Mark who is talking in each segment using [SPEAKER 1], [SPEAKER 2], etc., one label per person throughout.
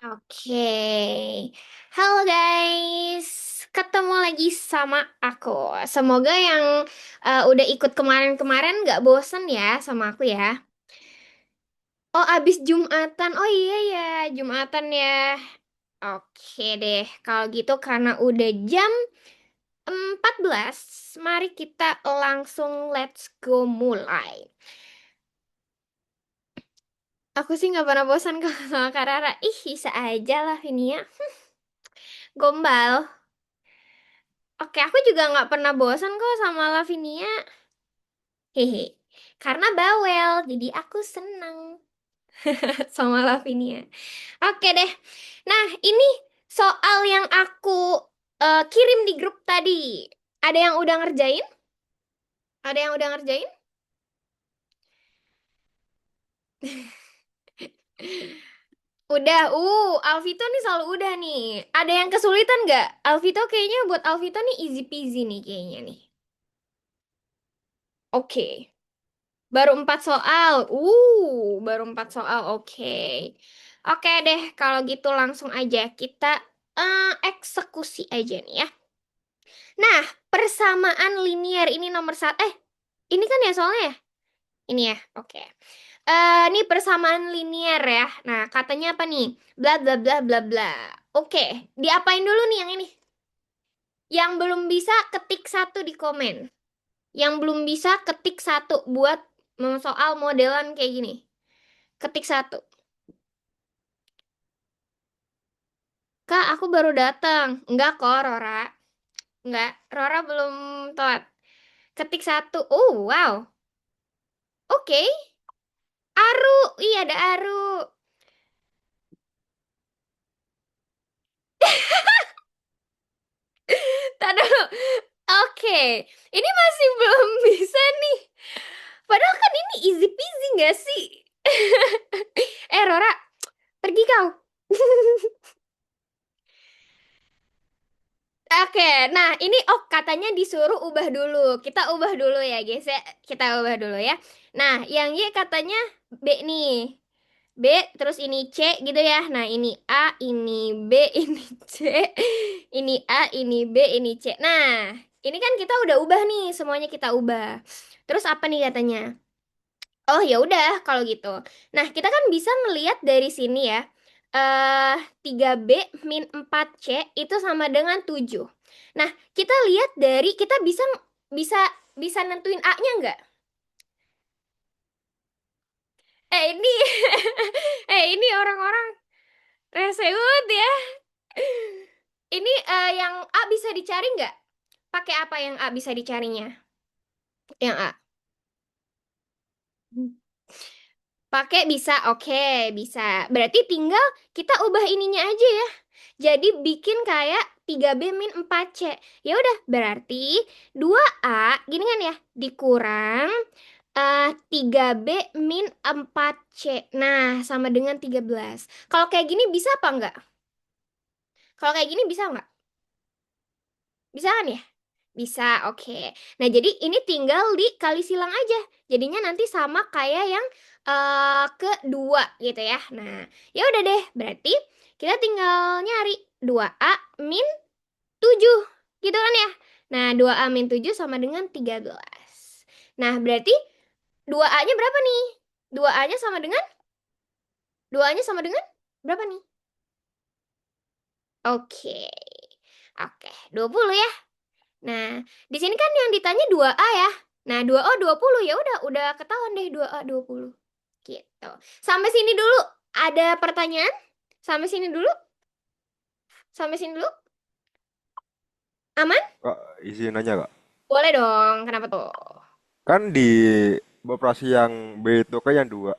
[SPEAKER 1] Oke, halo guys, ketemu lagi sama aku. Semoga yang udah ikut kemarin-kemarin nggak bosen ya sama aku ya. Oh, abis Jumatan. Oh iya ya, Jumatan ya. Oke deh, kalau gitu karena udah jam 14, mari kita langsung let's go mulai. Aku sih nggak pernah bosan kalau sama Kak Rara. Ih, bisa aja lah ini ya. Gombal. Oke, aku juga nggak pernah bosan kok sama Lavinia. Hehe. Karena bawel, jadi aku senang sama Lavinia. Oke deh. Nah, ini soal yang aku kirim di grup tadi. Ada yang udah ngerjain? Ada yang udah ngerjain? Udah, Alvito nih selalu udah nih. Ada yang kesulitan nggak? Alvito kayaknya buat Alvito nih easy peasy nih kayaknya nih. Oke. Baru 4 soal. Baru 4 soal. Oke. Oke deh, kalau gitu langsung aja kita eksekusi aja nih ya. Nah, persamaan linier ini nomor satu. Ini kan ya soalnya ya? Ini ya, oke. Ini persamaan linier ya. Nah, katanya apa nih? Bla bla bla bla bla. Oke, diapain dulu nih yang ini? Yang belum bisa ketik satu di komen. Yang belum bisa ketik satu buat soal modelan kayak gini. Ketik satu. Kak, aku baru datang. Enggak kok, Rora. Enggak, Rora belum telat. Ketik satu. Oh, wow. Oke. Aru. Iya, ada Aru. Tadi dulu. Oke. Ini masih belum bisa nih. Padahal kan ini easy peasy nggak sih? Rora, pergi kau. Oke, nah ini katanya disuruh ubah dulu. Kita ubah dulu ya guys ya. Kita ubah dulu ya. Nah, yang Y katanya B nih. B, terus ini C gitu ya. Nah, ini A, ini B, ini C. Ini A, ini B, ini C. Nah, ini kan kita udah ubah nih, semuanya kita ubah. Terus apa nih katanya? Oh, ya udah kalau gitu. Nah, kita kan bisa melihat dari sini ya. 3B min 4C itu sama dengan 7. Nah, kita lihat dari kita bisa bisa bisa nentuin A-nya nggak? Ini ini orang-orang rese banget ya. Ini yang A bisa dicari nggak? Pakai apa yang A bisa dicarinya? Yang A. Pakai bisa, oke, bisa. Berarti tinggal kita ubah ininya aja ya. Jadi bikin kayak 3B min 4C. Ya udah, berarti 2A gini kan ya, dikurang 3B min 4C. Nah, sama dengan 13. Kalau kayak gini bisa apa enggak? Kalau kayak gini bisa nggak? Bisa kan ya? Bisa, oke. Nah, jadi ini tinggal dikali silang aja. Jadinya nanti sama kayak yang kedua gitu ya. Nah, ya udah deh. Berarti kita tinggal nyari 2A min 7 gitu kan ya. Nah, 2A min 7 sama dengan 13. Nah, berarti 2A-nya berapa nih? 2A-nya sama dengan 2A-nya sama dengan berapa nih? Oke. Oke, 20 ya. Nah, di sini kan yang ditanya 2A ya. Nah, 2O 20 ya udah ketahuan deh 2A 20. Gitu. Sampai sini dulu ada pertanyaan? Sampai sini dulu? Sampai sini dulu? Aman?
[SPEAKER 2] Kak, izin nanya kak.
[SPEAKER 1] Boleh dong. Kenapa tuh?
[SPEAKER 2] Kan di operasi yang B itu kan yang 2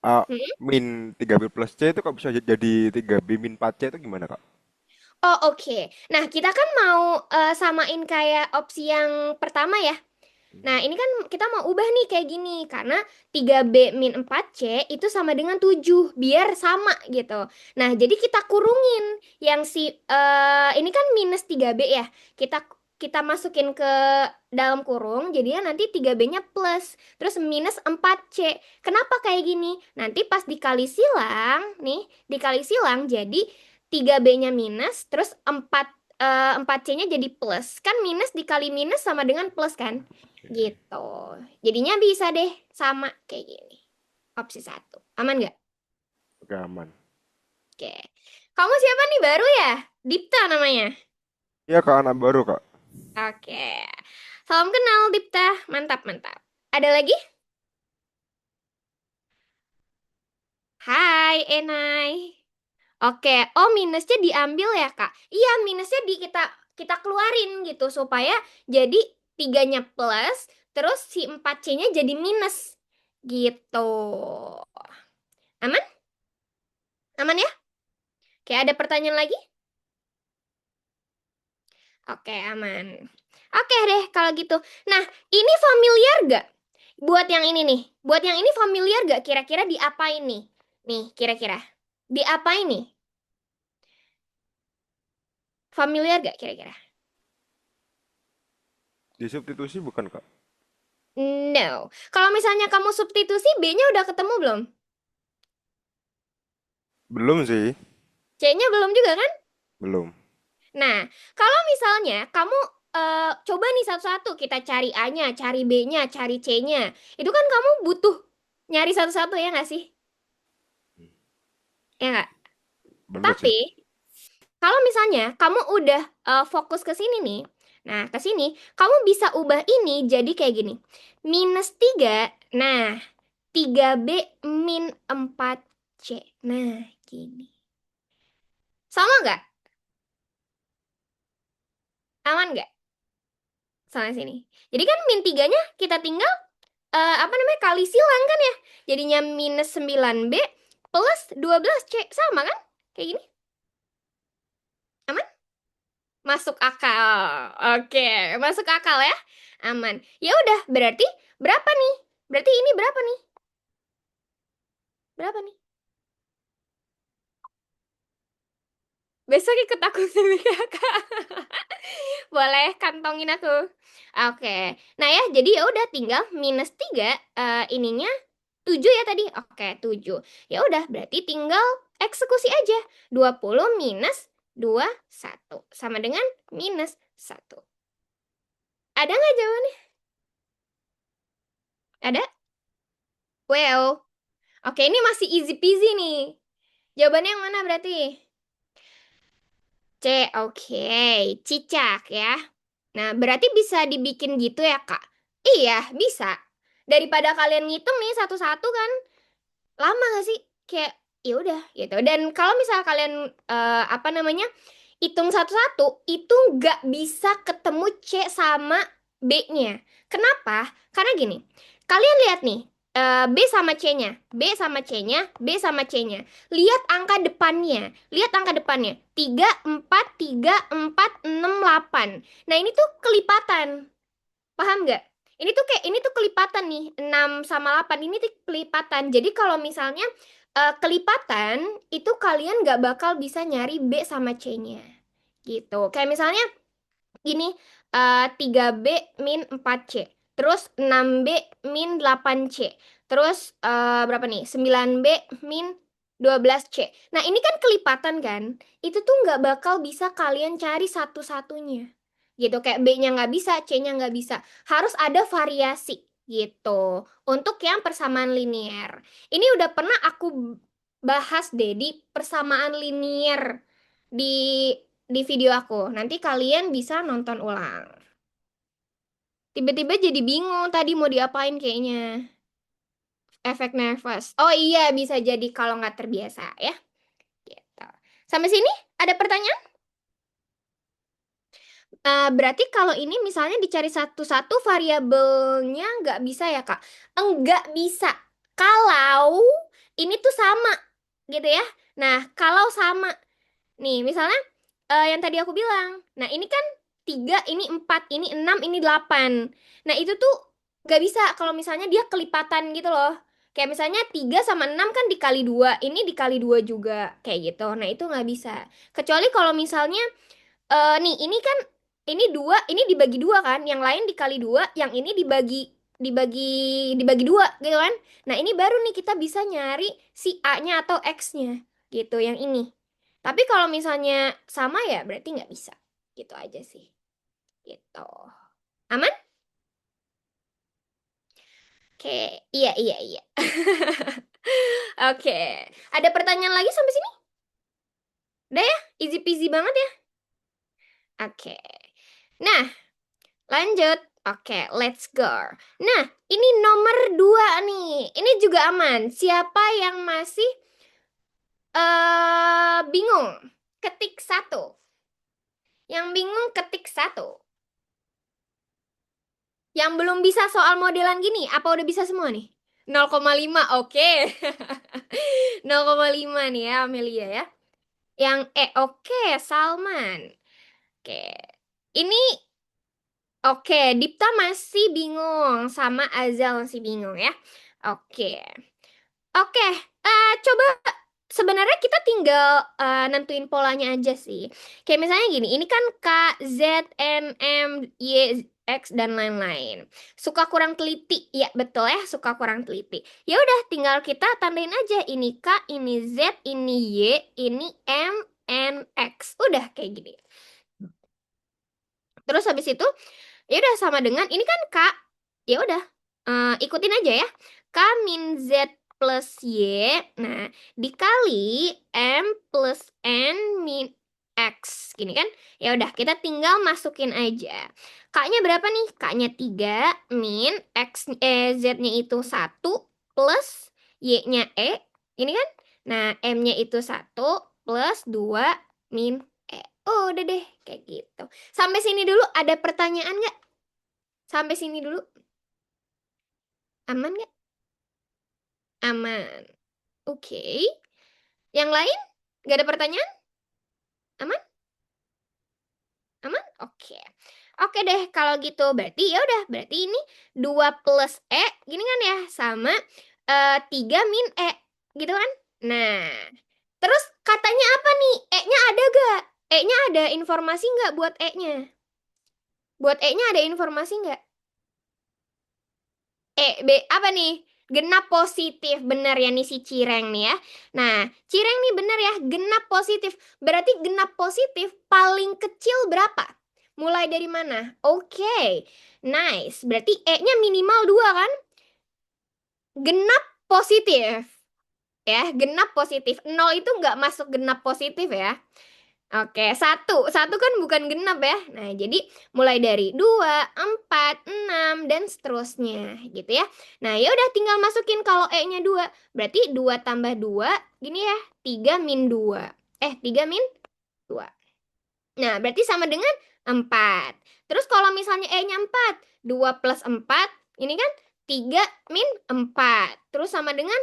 [SPEAKER 2] A
[SPEAKER 1] Hmm?
[SPEAKER 2] min 3B plus C itu kok bisa jadi 3B min 4C itu gimana kak?
[SPEAKER 1] Oh, oke. Nah, kita kan mau samain kayak opsi yang pertama ya. Nah, ini kan kita mau ubah nih kayak gini karena 3B min 4C itu sama dengan 7 biar sama gitu. Nah, jadi kita kurungin yang ini kan minus 3B ya. Kita kita masukin ke dalam kurung, jadinya nanti 3B-nya plus, terus minus 4C. Kenapa kayak gini? Nanti pas dikali silang, nih, dikali silang jadi 3B-nya minus, terus 4C-nya jadi plus. Kan minus dikali minus sama dengan plus kan? Gitu. Jadinya bisa deh sama kayak gini. Opsi satu. Aman nggak?
[SPEAKER 2] Oke, aman.
[SPEAKER 1] Oke. Kamu siapa nih baru ya? Dipta namanya.
[SPEAKER 2] Iya kak, anak baru kak.
[SPEAKER 1] Oke. Salam kenal Dipta. Mantap, mantap. Ada lagi? Hai, Enai. Oke. Oh, minusnya diambil ya, Kak? Iya, minusnya kita kita keluarin gitu supaya jadi tiganya plus, terus si 4C-nya jadi minus. Gitu. Aman? Aman ya? Oke, ada pertanyaan lagi? Oke, aman. Oke deh kalau gitu. Nah, ini familiar gak? Buat yang ini nih. Buat yang ini familiar gak kira-kira diapain nih? Nih, kira-kira. Diapain nih? Familiar gak kira-kira?
[SPEAKER 2] Disubstitusi bukan kak?
[SPEAKER 1] No. Kalau misalnya kamu substitusi, B-nya udah ketemu belum?
[SPEAKER 2] Belum sih.
[SPEAKER 1] C-nya belum juga kan?
[SPEAKER 2] Belum.
[SPEAKER 1] Nah, kalau misalnya kamu coba nih satu-satu, kita cari A-nya, cari B-nya, cari C-nya. Itu kan kamu butuh nyari satu-satu ya nggak sih? Ya nggak?
[SPEAKER 2] Bener sih.
[SPEAKER 1] Tapi, kalau misalnya kamu udah fokus ke sini nih, nah ke sini, kamu bisa ubah ini jadi kayak gini. Minus 3, nah 3B min 4C. Nah, gini. Sama nggak? Aman nggak? Sama sini. Jadi kan min 3-nya kita tinggal apa namanya kali silang kan ya. Jadinya minus 9B plus 12C. Sama kan? Kayak gini. Aman? Masuk akal. Oke, masuk akal ya. Aman. Ya udah, berarti berapa nih? Berarti ini berapa nih? Berapa nih? Besok ikut aku sama kakak. Boleh kantongin aku. Oke. Nah ya, jadi ya udah tinggal minus 3 ininya 7 ya tadi. Oke, 7. Ya udah, berarti tinggal eksekusi aja. 20 minus 21 sama dengan minus 1. Ada nggak jawabannya? Ada? Well, oke, ini masih easy peasy nih. Jawabannya yang mana berarti? C, oke. Cicak ya. Nah, berarti bisa dibikin gitu ya, Kak? Iya, bisa. Daripada kalian ngitung nih satu-satu kan, lama gak sih? Kayak, ya udah gitu. Dan kalau misal kalian, apa namanya, hitung satu-satu, itu nggak bisa ketemu C sama B-nya. Kenapa? Karena gini, kalian lihat nih, B sama C-nya, B sama C-nya, B sama C-nya. Lihat angka depannya, lihat angka depannya. 3, 4, 6, 8. Nah, ini tuh kelipatan. Paham nggak? Ini tuh kayak, ini tuh kelipatan nih, 6 sama 8. Ini tuh kelipatan. Jadi kalau misalnya kelipatan, itu kalian nggak bakal bisa nyari B sama C-nya. Gitu. Kayak misalnya gini, 3B min 4C. Terus 6B min 8C. Terus berapa nih? 9B min 12C. Nah, ini kan kelipatan kan? Itu tuh nggak bakal bisa kalian cari satu-satunya. Gitu, kayak B-nya nggak bisa, C-nya nggak bisa. Harus ada variasi gitu. Untuk yang persamaan linier. Ini udah pernah aku bahas deh di persamaan linier di video aku. Nanti kalian bisa nonton ulang. Tiba-tiba jadi bingung tadi mau diapain kayaknya. Efek nervous. Oh iya, bisa jadi kalau nggak terbiasa ya. Gitu. Sampai sini ada pertanyaan? Berarti kalau ini misalnya dicari satu-satu variabelnya nggak bisa ya, Kak? Enggak bisa. Kalau ini tuh sama gitu ya. Nah, kalau sama nih, misalnya yang tadi aku bilang. Nah, ini kan 3, ini 4, ini 6, ini 8. Nah, itu tuh gak bisa kalau misalnya dia kelipatan gitu loh. Kayak misalnya 3 sama 6 kan dikali 2, ini dikali 2 juga. Kayak gitu. Nah, itu nggak bisa. Kecuali kalau misalnya, nih, ini kan ini dua, ini dibagi dua kan, yang lain dikali dua, yang ini dibagi dibagi dua gitu kan. Nah ini baru nih kita bisa nyari si A-nya atau X-nya gitu, yang ini. Tapi kalau misalnya sama ya berarti nggak bisa. Gitu aja sih. Gitu. Aman? Oke, iya iya iya. Oke, ada pertanyaan lagi sampai sini? Udah ya, easy peasy banget ya. Oke. Nah, lanjut. Oke, let's go. Nah, ini nomor dua nih. Ini juga aman. Siapa yang masih bingung? Ketik satu. Yang bingung ketik satu. Yang belum bisa soal modelan gini, apa udah bisa semua nih? 0,5, oke. 0,5 nih ya, Amelia ya. Yang oke, Salman. Oke. Ini oke, Dipta masih bingung sama Azal masih bingung ya. Oke. Oke, coba sebenarnya kita tinggal nentuin polanya aja sih. Kayak misalnya gini, ini kan K, Z, N, M, Y, X dan lain-lain. Suka kurang teliti, ya betul ya, suka kurang teliti. Ya udah, tinggal kita tandain aja ini K, ini Z, ini Y, ini M, N, X. Udah kayak gini. Terus habis itu ya udah sama dengan ini kan K. Ya udah, ikutin aja ya. K min Z plus Y. Nah, dikali M plus N min X. Gini kan? Ya udah, kita tinggal masukin aja. K-nya berapa nih? K-nya 3 min X Z-nya itu 1 plus Y-nya E. Ini kan? Nah, M-nya itu 1 plus 2 min E. Oh, udah deh, kayak gitu. Sampai sini dulu ada pertanyaan nggak? Sampai sini dulu. Aman nggak? Aman. Oke. Yang lain? Nggak ada pertanyaan? Aman? Aman? Oke. Oke deh, kalau gitu berarti ya udah, berarti ini 2 plus E gini kan ya, sama 3 min E gitu kan? Nah, terus katanya apa nih? E-nya ada gak? E-nya ada informasi nggak buat E-nya? Buat E-nya ada informasi nggak? B apa nih? Genap positif, bener ya nih si Cireng nih ya. Nah, Cireng nih bener ya, genap positif. Berarti genap positif paling kecil berapa? Mulai dari mana? Oke, nice. Berarti E-nya minimal 2 kan? Genap positif. Ya, genap positif. Nol itu nggak masuk genap positif ya. Oke, satu. Satu kan bukan genap ya. Nah, jadi mulai dari 2, 4, 6, dan seterusnya gitu ya. Nah, ya udah tinggal masukin kalau E-nya 2. Berarti 2 tambah 2, gini ya, 3 min 2. 3 min 2. Nah, berarti sama dengan 4. Terus kalau misalnya E-nya 4, 2 plus 4, ini kan 3 min 4. Terus sama dengan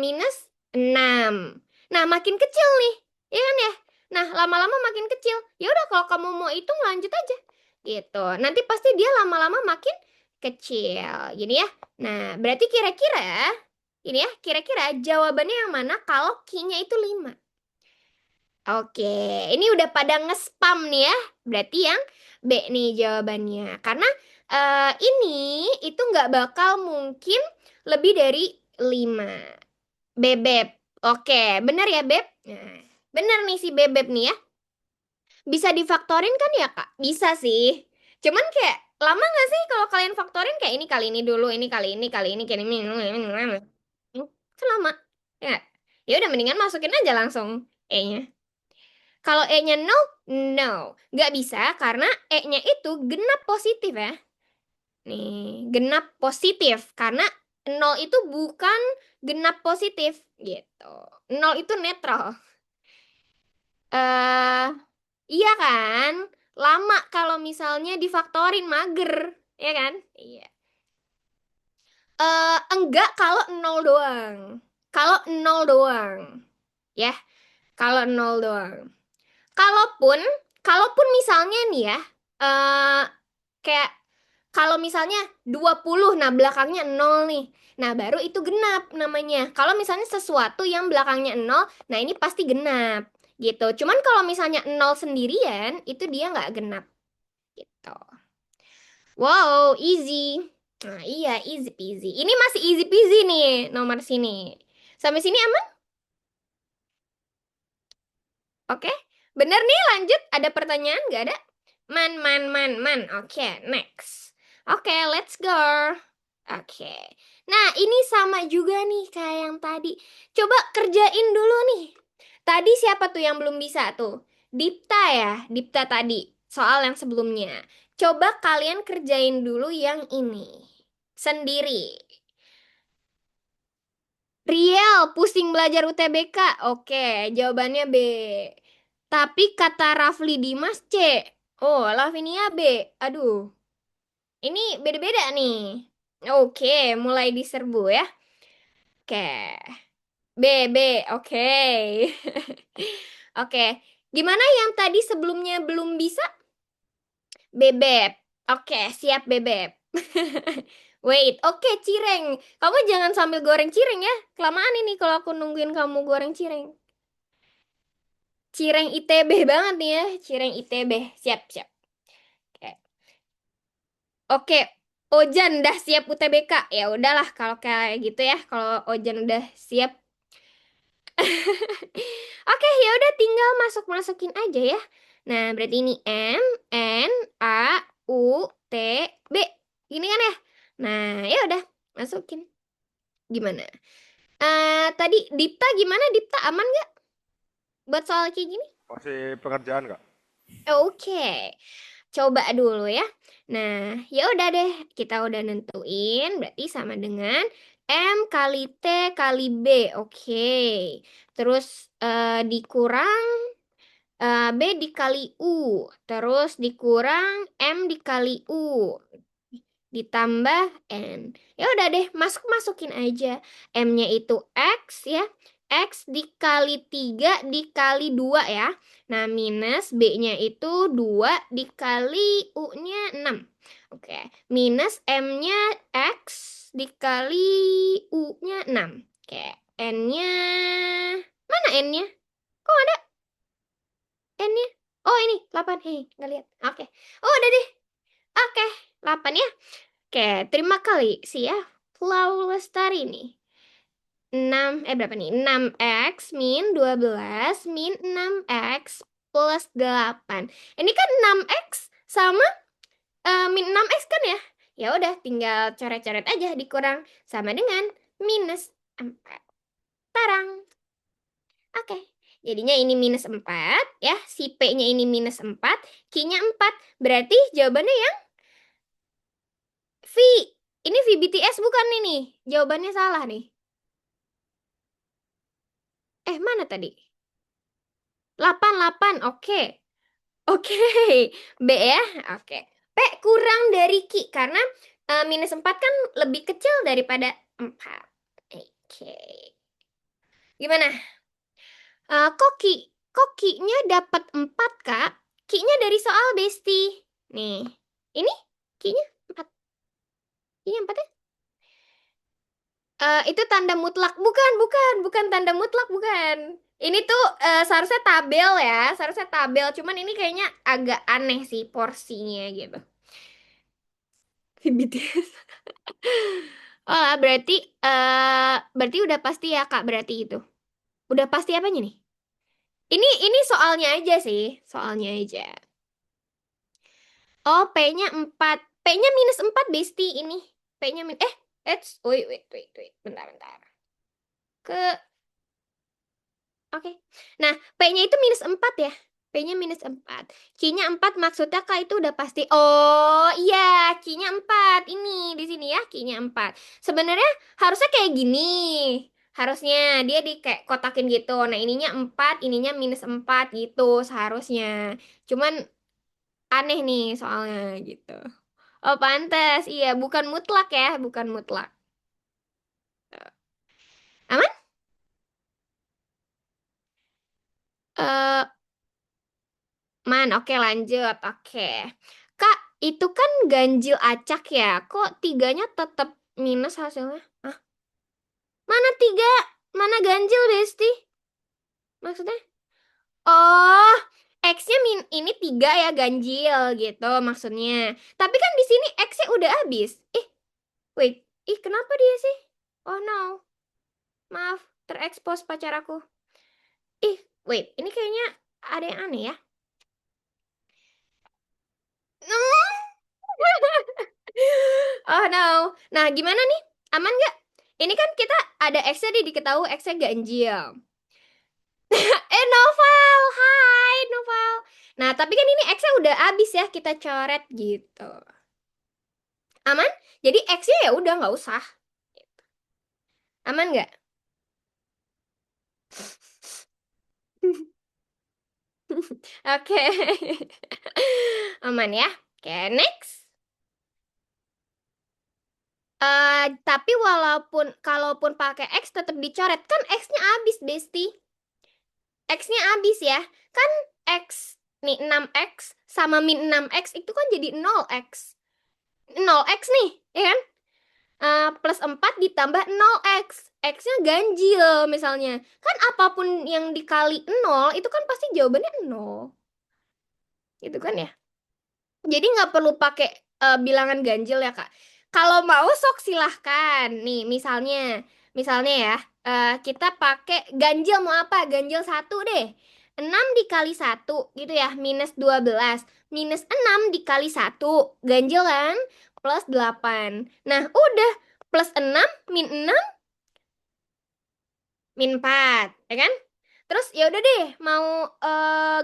[SPEAKER 1] minus 6. Nah, makin kecil nih. Ya kan ya? Nah, lama-lama makin kecil. Ya udah kalau kamu mau hitung lanjut aja. Gitu. Nanti pasti dia lama-lama makin kecil. Gini ya. Nah, berarti kira-kira ini ya, kira-kira jawabannya yang mana kalau Q-nya itu 5? Oke, ini udah pada nge-spam nih ya. Berarti yang B nih jawabannya. Karena ini itu nggak bakal mungkin lebih dari 5. Bebek. Oke, bener ya, Beb? Nah, bener nih si Bebek nih ya. Bisa difaktorin kan ya, Kak? Bisa sih. Cuman kayak lama nggak sih kalau kalian faktorin kayak ini kali ini dulu, ini kali ini, kali ini, kali ini. Selama. Ya nggak? Ya udah mendingan masukin aja langsung E-nya. Kalau E-nya no, no. Nggak bisa karena E-nya itu genap positif ya. Nih, genap positif. Karena nol itu bukan genap positif gitu. Nol itu netral. Eh, iya kan? Lama kalau misalnya difaktorin mager, ya kan? Iya. Enggak kalau nol doang. Kalau nol doang. Ya, kalau nol doang. Kalaupun, kalaupun misalnya nih ya, eh kayak kalau misalnya 20, nah belakangnya nol nih. Nah, baru itu genap namanya. Kalau misalnya sesuatu yang belakangnya nol, nah ini pasti genap. Gitu. Cuman kalau misalnya nol sendirian, itu dia nggak genap. Gitu. Wow, easy. Nah, iya, easy peasy. Ini masih easy peasy nih, nomor sini. Sampai sini aman? Oke. Bener nih, lanjut. Ada pertanyaan? Gak ada? Man, man, man, man. Oke, next. Oke, let's go. Oke. Nah, ini sama juga nih kayak yang tadi. Coba kerjain dulu nih. Tadi siapa tuh yang belum bisa tuh? Dipta ya, Dipta tadi. Soal yang sebelumnya. Coba kalian kerjain dulu yang ini. Sendiri. Riel, pusing belajar UTBK. Oke, jawabannya B. Tapi kata Rafli Dimas C. Oh, Lavinia B. Aduh, ini beda-beda nih. Oke, mulai diserbu ya. Oke, B, B, oke. Oke, gimana yang tadi sebelumnya belum bisa? Bebek. Oke, siap bebek. Wait, oke cireng. Kamu jangan sambil goreng cireng ya. Kelamaan ini kalau aku nungguin kamu goreng cireng. Cireng ITB banget nih ya. Cireng ITB. Siap, siap. Oke. Oke, Ojan udah siap UTBK. Ya udahlah kalau kayak gitu ya. Kalau Ojan udah siap. Oke, ya udah tinggal masuk-masukin aja ya. Nah, berarti ini M N A U T B. Gini kan ya? Nah, ya udah masukin. Gimana? Tadi Dipta gimana? Dipta aman nggak buat soal kayak gini?
[SPEAKER 2] Masih pengerjaan nggak?
[SPEAKER 1] Oke, coba dulu ya. Nah, ya udah deh, kita udah nentuin berarti sama dengan M kali T kali B. Oke. Terus dikurang B dikali U. Terus dikurang M dikali U. Ditambah N. Ya udah deh, masukin aja. M-nya itu X ya. X dikali 3 dikali 2 ya. Nah, minus B-nya itu 2 dikali U-nya 6. Oke, minus M-nya X dikali U-nya 6. Oke, N-nya... Mana N-nya? Kok ada N-nya? Oh, ini 8. Hei, nggak lihat. Oke. Oh, udah deh. Oke, 8 ya. Oke, terima kali sih ya. Flau Lestari nih. 6 berapa nih? 6x min 12 min 6x plus 8. Ini kan 6x sama min 6x kan ya? Ya udah tinggal coret-coret aja dikurang sama dengan minus 4. Tarang. Oke. Jadinya ini minus 4 ya. Si P-nya ini minus 4, Q-nya 4. Berarti jawabannya yang V. Ini V BTS bukan ini. Jawabannya salah nih. Mana tadi? 8 8. Oke. Oke. B ya. Oke. P kurang dari Q karena minus 4 kan lebih kecil daripada 4. Oke. Gimana? Kok Q-nya dapat 4, Kak? Q-nya dari soal Besti. Nih. Ini Q-nya 4. Q-nya 4 ya? Itu tanda mutlak. Bukan tanda mutlak, bukan. Ini tuh seharusnya tabel ya, seharusnya tabel. Cuman ini kayaknya agak aneh sih porsinya gitu. BTS. Oh, berarti udah pasti ya Kak, berarti itu. Udah pasti apanya nih? Ini soalnya aja sih, soalnya aja. Oh, P-nya 4. P-nya minus 4 Besti ini. P-nya wait, wait, wait, wait. Bentar, bentar. Ke Oke. Nah, P-nya itu minus 4 ya. P-nya minus 4. Q-nya 4 maksudnya Kak itu udah pasti. Oh iya, Q-nya 4. Ini di sini ya, Q-nya 4. Sebenarnya harusnya kayak gini. Harusnya dia di kayak kotakin gitu. Nah, ininya 4, ininya minus 4 gitu seharusnya. Cuman aneh nih soalnya gitu. Oh, pantas. Iya, bukan mutlak ya, bukan mutlak. Aman? Eh, oke lanjut. Oke. Kak, itu kan ganjil acak ya. Kok tiganya tetap minus hasilnya? Hah? Mana tiga? Mana ganjil, Besti? Maksudnya? Oh, X-nya ini 3 ya, ganjil gitu maksudnya. Tapi kan di sini X-nya udah habis. Wait. Kenapa dia sih? Oh no. Maaf, terekspos pacar aku. Wait. Ini kayaknya ada yang aneh ya. Oh no. Nah, gimana nih? Aman nggak? Ini kan kita ada X-nya nih, diketahui X-nya ganjil. Noval. Hai, Noval. Nah, tapi kan ini X-nya udah habis ya, kita coret gitu. Aman? Jadi X-nya ya udah nggak usah. Aman nggak? Oke. Aman ya? Oke, next. Tapi kalaupun pakai X tetap dicoret kan X-nya habis, Besti. X-nya habis ya. Kan X nih 6X sama min 6X itu kan jadi 0X. 0X nih, ya kan? Plus 4 ditambah 0X. X-nya ganjil misalnya. Kan apapun yang dikali 0 itu kan pasti jawabannya 0. Gitu kan ya? Jadi nggak perlu pakai bilangan ganjil ya, Kak. Kalau mau sok silahkan. Nih, misalnya ya, kita pakai ganjil mau apa? Ganjil satu deh. 6 dikali satu gitu ya, minus 12. Minus 6 dikali satu ganjil kan? Plus 8. Nah, udah. Plus 6 min 6 min 4, ya kan? Terus ya udah deh, mau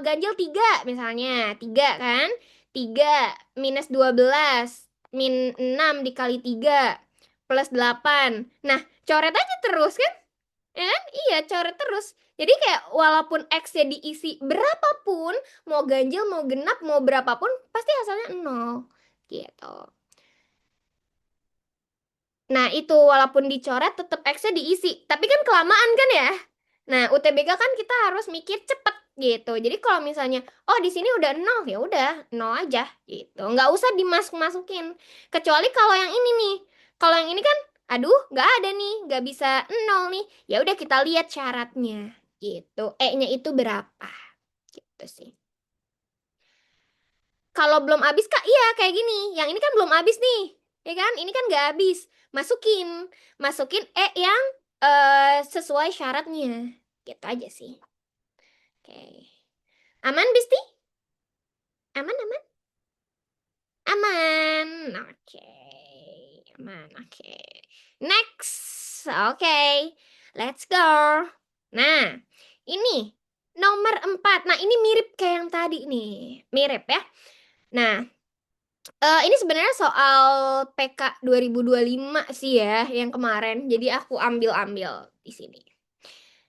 [SPEAKER 1] ganjil 3 misalnya. 3 kan? 3 minus 12 min 6 dikali 3 plus 8. Nah, coret aja terus kan? Ya kan? Iya, coret terus. Jadi kayak walaupun X-nya diisi berapapun, mau ganjil, mau genap, mau berapapun, pasti hasilnya 0. Gitu. Nah, itu walaupun dicoret tetap X-nya diisi. Tapi kan kelamaan kan ya? Nah, UTBK kan kita harus mikir cepet gitu. Jadi kalau misalnya, oh di sini udah 0, ya udah 0 aja gitu. Nggak usah dimasuk-masukin. Kecuali kalau yang ini nih. Kalau yang ini kan, aduh, nggak ada nih, nggak bisa 0 nih. Ya udah kita lihat syaratnya gitu. E-nya itu berapa? Gitu sih. Kalau belum habis Kak, iya kayak gini. Yang ini kan belum habis nih. Ya kan? Ini kan nggak habis. Masukin. Masukin E yang sesuai syaratnya. Gitu aja sih. Oke. Aman, Bisti? Aman, aman? Aman. Oke. Aman, oke. Next. Oke. Let's go. Nah, ini nomor 4. Nah, ini mirip kayak yang tadi nih. Mirip ya. Nah, ini sebenarnya soal PK 2025 sih ya, yang kemarin. Jadi aku ambil-ambil di sini.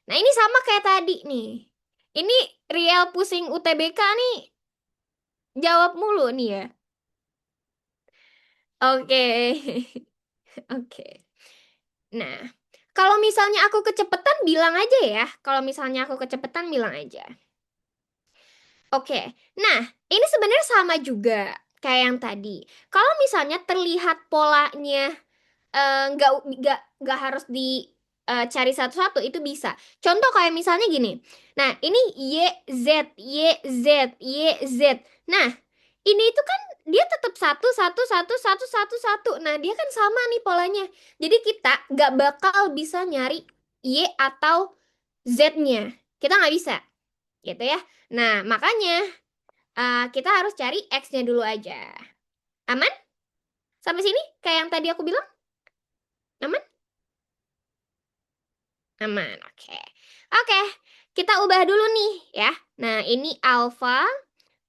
[SPEAKER 1] Nah, ini sama kayak tadi nih. Ini real pusing UTBK nih, jawab mulu nih ya. Oke. Oke. Nah, kalau misalnya aku kecepatan bilang aja ya. Kalau misalnya aku kecepatan bilang aja. Oke. Nah, ini sebenarnya sama juga kayak yang tadi. Kalau misalnya terlihat polanya nggak harus dicari satu-satu, itu bisa. Contoh kayak misalnya gini. Nah, ini Y Z Y Z Y Z. Nah, ini itu kan dia tetap satu satu satu satu satu satu. Nah, dia kan sama nih polanya. Jadi kita nggak bakal bisa nyari Y atau Z-nya. Kita nggak bisa, gitu ya. Nah, makanya kita harus cari X-nya dulu aja. Aman? Sampai sini kayak yang tadi aku bilang? Aman? Aman, oke. Oke, kita ubah dulu nih ya. Nah, ini alfa,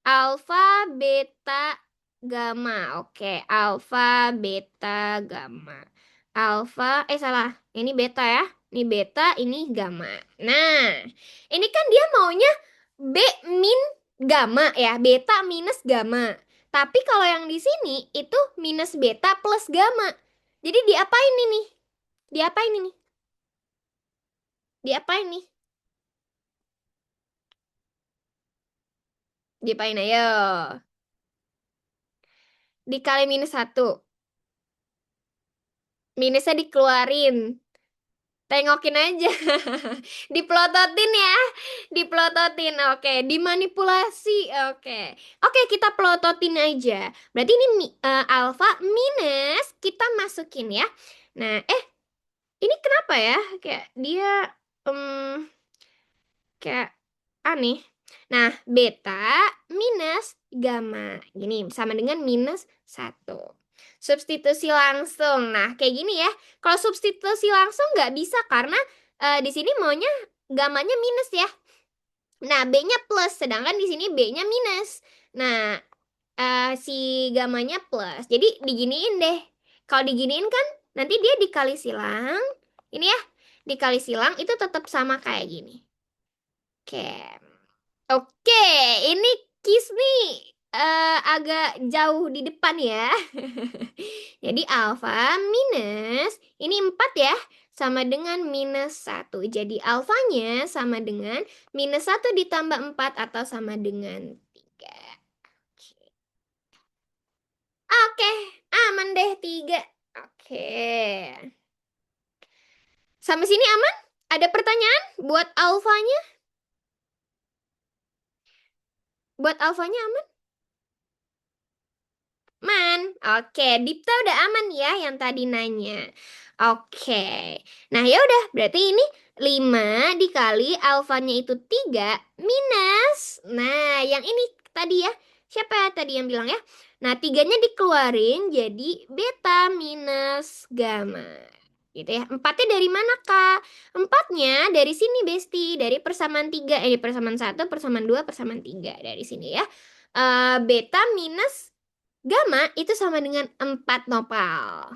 [SPEAKER 1] alfa, beta, gamma. Oke, alfa, beta, gamma. Alfa, salah. Ini beta ya. Ini beta, ini gamma. Nah, ini kan dia maunya B min gamma ya. Beta minus gamma. Tapi kalau yang di sini itu minus beta plus gamma. Jadi diapain ini? Diapain ini? Diapain nih? Diapain ayo? Dikali minus satu. Minusnya dikeluarin. Tengokin aja. Dipelototin ya. Dipelototin, oke. Dimanipulasi, oke. Oke, kita pelototin aja. Berarti ini alfa minus kita masukin ya. Nah, ini kenapa ya? Kayak dia em, kayak aneh. Nah, beta minus gamma. Gini, sama dengan minus satu. Substitusi langsung. Nah, kayak gini ya. Kalau substitusi langsung nggak bisa karena di sini maunya gammanya minus ya. Nah, B-nya plus, sedangkan di sini B-nya minus. Nah, si gamanya plus. Jadi diginiin deh. Kalau diginiin kan nanti dia dikali silang. Ini ya, dikali silang itu tetap sama kayak gini. Oke. Oke, ini Kiss nih agak jauh di depan ya. Jadi alfa minus, ini 4 ya, sama dengan minus satu. Jadi alfanya sama dengan minus satu ditambah 4 atau sama dengan 3. Oke, aman deh 3. Oke. Sampai sini aman? Ada pertanyaan buat alfanya? Buat alfanya aman? Man, oke, Dipta udah aman ya yang tadi nanya. Oke. Nah, ya udah, berarti ini 5 dikali alfanya itu 3 minus. Nah, yang ini tadi ya. Siapa ya tadi yang bilang ya? Nah, tiganya dikeluarin jadi beta minus gamma. Gitu ya. Empatnya dari mana, Kak? Empatnya dari sini, Besti. Dari persamaan 3. Persamaan 1, persamaan 2, persamaan 3. Dari sini ya. Beta minus gamma itu sama dengan 4 nopal.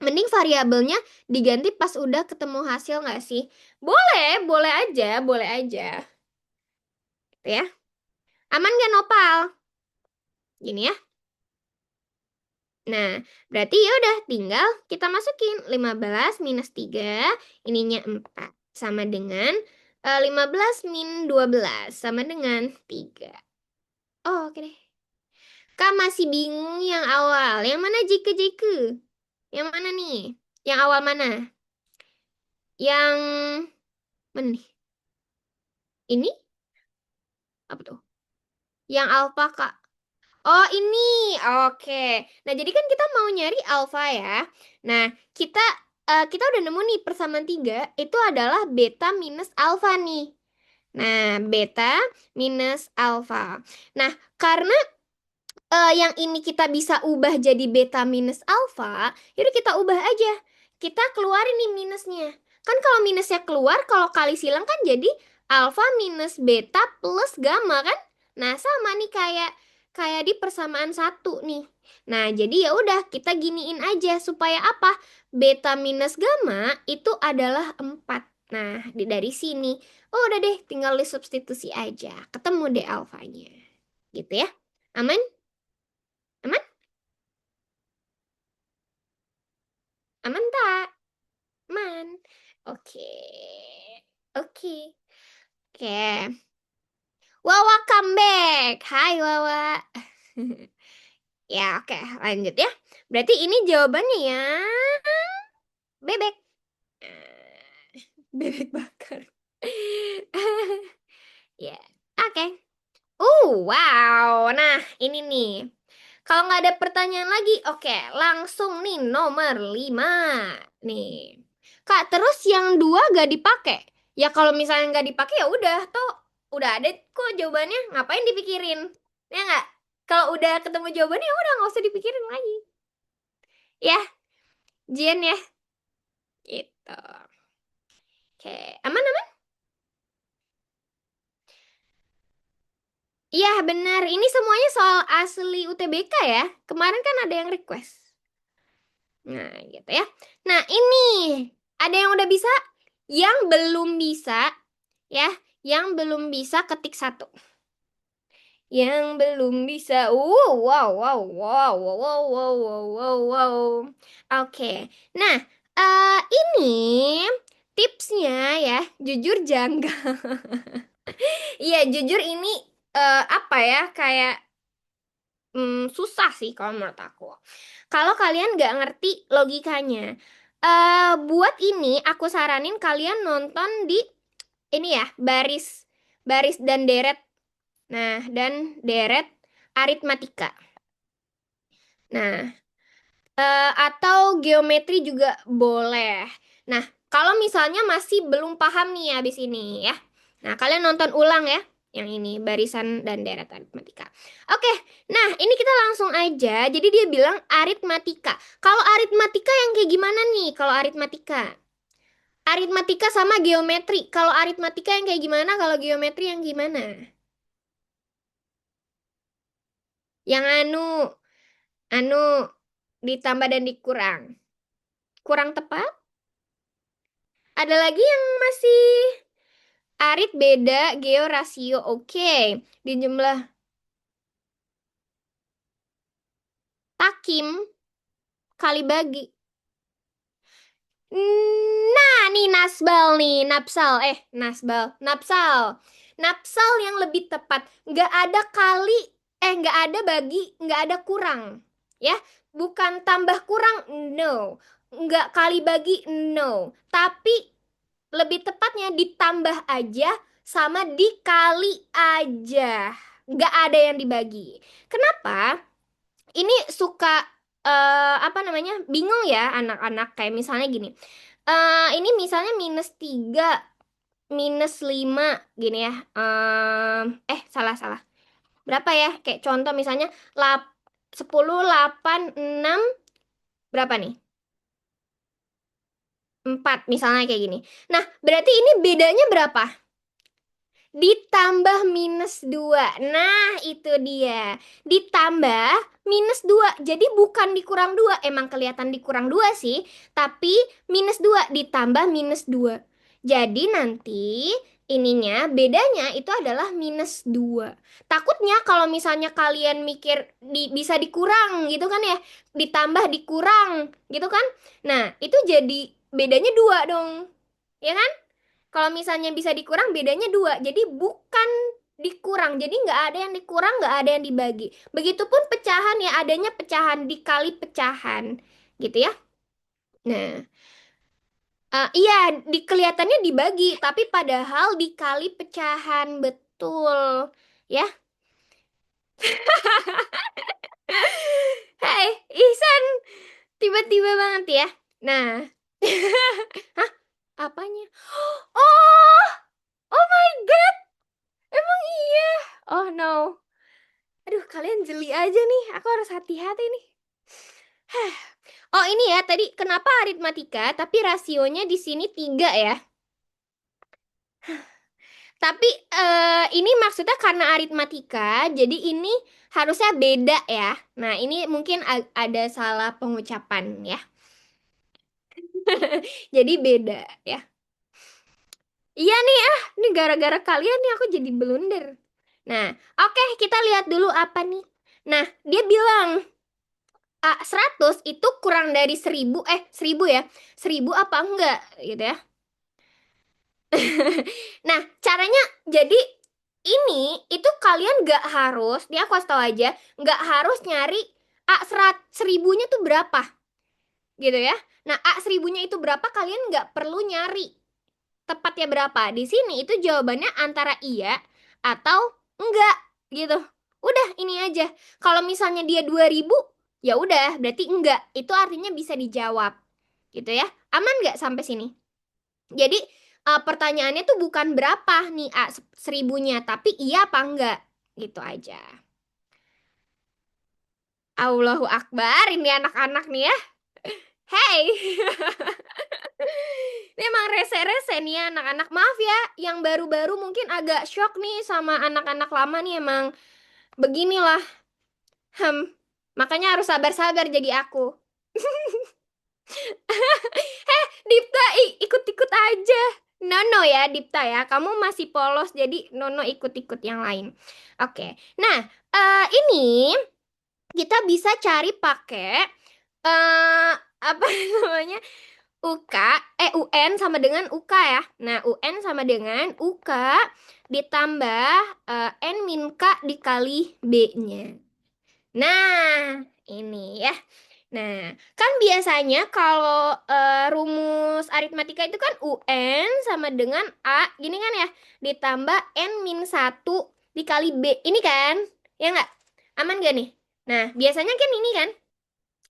[SPEAKER 1] Mending variabelnya diganti pas udah ketemu hasil nggak sih? Boleh, boleh aja, boleh aja. Gitu ya. Aman nggak nopal? Gini ya. Nah, berarti ya udah tinggal kita masukin 15 minus 3, ininya 4. Sama dengan 15 min 12 sama dengan 3. Oh, oke deh. Kak masih bingung yang awal. Yang mana jike-jike? Yang mana nih? Yang awal mana? Yang mana nih? Ini? Apa tuh? Yang alfa, Kak. Oh, ini. Oke. Nah, jadi kan kita mau nyari alfa ya. Nah, kita udah nemu nih persamaan 3 itu adalah beta minus alfa nih. Nah, beta minus alfa. Nah, karena yang ini kita bisa ubah jadi beta minus alfa, yaudah kita ubah aja. Kita keluarin nih minusnya. Kan kalau minusnya keluar, kalau kali silang kan jadi alfa minus beta plus gamma kan? Nah, sama nih kayak kayak di persamaan satu nih. Nah, jadi ya udah kita giniin aja supaya apa? Beta minus gamma itu adalah 4. Nah, dari sini. Oh, udah deh, tinggal disubstitusi aja. Ketemu deh alfanya. Gitu ya. Aman? Aman? Aman tak? Aman. Oke. Oke. Oke. Wawa comeback. Hai Wawa. Ya, oke. Lanjut ya. Berarti ini jawabannya ya. Bebek. Bebek bakar. Ya. Oke. Wow. Nah, ini nih. Kalau nggak ada pertanyaan lagi, oke, langsung nih nomor 5. Nih. Kak, terus yang 2 gak dipakai? Ya kalau misalnya nggak dipakai ya udah, toh udah ada kok jawabannya, ngapain dipikirin? Ya nggak? Kalau udah ketemu jawabannya ya udah nggak usah dipikirin lagi. Ya, Jen ya. Gitu. Oke, aman aman? Iya benar, ini semuanya soal asli UTBK ya. Kemarin kan ada yang request. Nah, gitu ya. Nah, ini ada yang udah bisa, yang belum bisa ya, yang belum bisa ketik satu. Yang belum bisa. Wow, wow, wow, wow, wow, wow, wow, wow, wow. Oke. Nah, ini tipsnya ya, jujur janggal. Iya, jujur ini apa ya, kayak susah sih kalau menurut aku. Kalau kalian nggak ngerti logikanya, buat ini aku saranin kalian nonton di ini ya, baris. baris dan deret. Nah, dan deret aritmatika. Nah, atau geometri juga boleh. Nah, kalau misalnya masih belum paham nih habis ini ya. Nah, kalian nonton ulang ya. Yang ini, barisan dan deret aritmatika. Oke, nah ini kita langsung aja. Jadi dia bilang aritmatika. Kalau aritmatika yang kayak gimana nih? Kalau aritmatika. Aritmatika sama geometri. Kalau aritmatika yang kayak gimana? Kalau geometri yang gimana? Yang anu, ditambah dan dikurang. Kurang tepat? Ada lagi yang masih arit beda, geo rasio. Oke. Di jumlah takim kali bagi. Nah, nih nasbal nih, napsal. Nasbal, napsal. Napsal yang lebih tepat. Nggak ada kali, nggak ada bagi, nggak ada kurang. Ya, bukan tambah kurang, no. Nggak kali bagi, no. Tapi lebih tepatnya ditambah aja sama dikali aja. Nggak ada yang dibagi. Kenapa? Ini suka apa namanya? Bingung ya anak-anak kayak misalnya gini. Ini misalnya -3 -5 gini ya. Salah-salah. Berapa ya? Kayak contoh misalnya 10, 8, 6 berapa nih? 4 misalnya kayak gini. Nah, berarti ini bedanya berapa? Ditambah -2. Nah, itu dia. Ditambah -2. Jadi bukan dikurang 2. Emang kelihatan dikurang 2 sih. Tapi -2 ditambah -2. Jadi nanti ininya bedanya itu adalah -2. Takutnya kalau misalnya kalian mikir bisa dikurang gitu kan ya. Ditambah dikurang gitu kan. Nah, itu jadi bedanya 2 dong. Ya kan? Kalau misalnya bisa dikurang bedanya 2. Jadi bukan dikurang. Jadi nggak ada yang dikurang, nggak ada yang dibagi. Begitupun pecahan ya, adanya pecahan dikali pecahan. Gitu ya. Nah, iya kelihatannya dibagi, tapi padahal dikali pecahan. Betul. Ya. Hai, Ihsan. Tiba-tiba banget ya. Nah. Hah? Apanya? Oh, oh my God. Emang iya. Oh no. Aduh, kalian jeli aja nih. Aku harus hati-hati nih. Hah. Oh, ini ya, tadi kenapa aritmatika, tapi rasionya di sini 3 ya. Tapi ini maksudnya karena aritmatika, jadi ini harusnya beda ya. Nah, ini mungkin ada salah pengucapan ya. Jadi beda ya. Iya nih, ini gara-gara kalian nih aku jadi blunder. Nah, oke, kita lihat dulu apa nih. Nah, dia bilang 100 itu kurang dari 1000 ya. 1000 apa enggak gitu ya. Nah, caranya jadi ini itu kalian nggak harus, nih aku kasih tahu aja, nggak harus nyari seribunya tuh berapa gitu ya. Nah, seribunya itu berapa kalian nggak perlu nyari tepatnya berapa. Di sini itu jawabannya antara iya atau enggak gitu. Udah ini aja. Kalau misalnya dia 2000 ya udah berarti enggak. Itu artinya bisa dijawab. Gitu ya. Aman nggak sampai sini? Jadi pertanyaannya tuh bukan berapa nih seribunya, tapi iya apa enggak. Gitu aja. Allahu Akbar, ini anak-anak nih ya. Hey, ini emang rese-rese nih ya anak-anak. Maaf ya, yang baru-baru mungkin agak shock nih sama anak-anak lama nih emang beginilah. Makanya harus sabar-sabar jadi aku. Dipta, ikut-ikut aja. Nono ya, Dipta ya. Kamu masih polos, jadi Nono ikut-ikut yang lain. Oke. Nah, ini kita bisa cari pakai apa namanya? UK, UN sama dengan UK ya. Nah, UN sama dengan UK ditambah N min K dikali B-nya. Nah, ini ya. Nah, kan biasanya kalau rumus aritmatika itu kan UN sama dengan A, gini kan ya, ditambah N-1 dikali B. Ini kan, ya nggak? Aman gak nih? Nah, biasanya kan ini kan,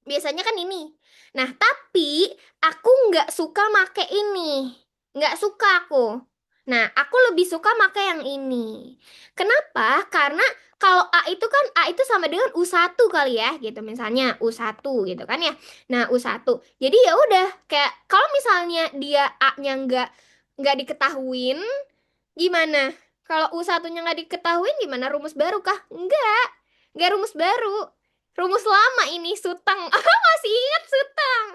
[SPEAKER 1] biasanya kan ini. Nah, tapi aku nggak suka make ini. Nggak suka aku. Nah, aku lebih suka make yang ini. Kenapa? Karena kalau A itu kan A itu sama dengan U1 kali ya, gitu. Misalnya U1 gitu kan ya. Nah, U1. Jadi ya udah kayak kalau misalnya dia A-nya nggak diketahuin, gimana? Kalau U1-nya nggak diketahuin gimana? Rumus baru kah? Nggak rumus baru. Rumus lama ini, Suteng. Masih ingat Suteng?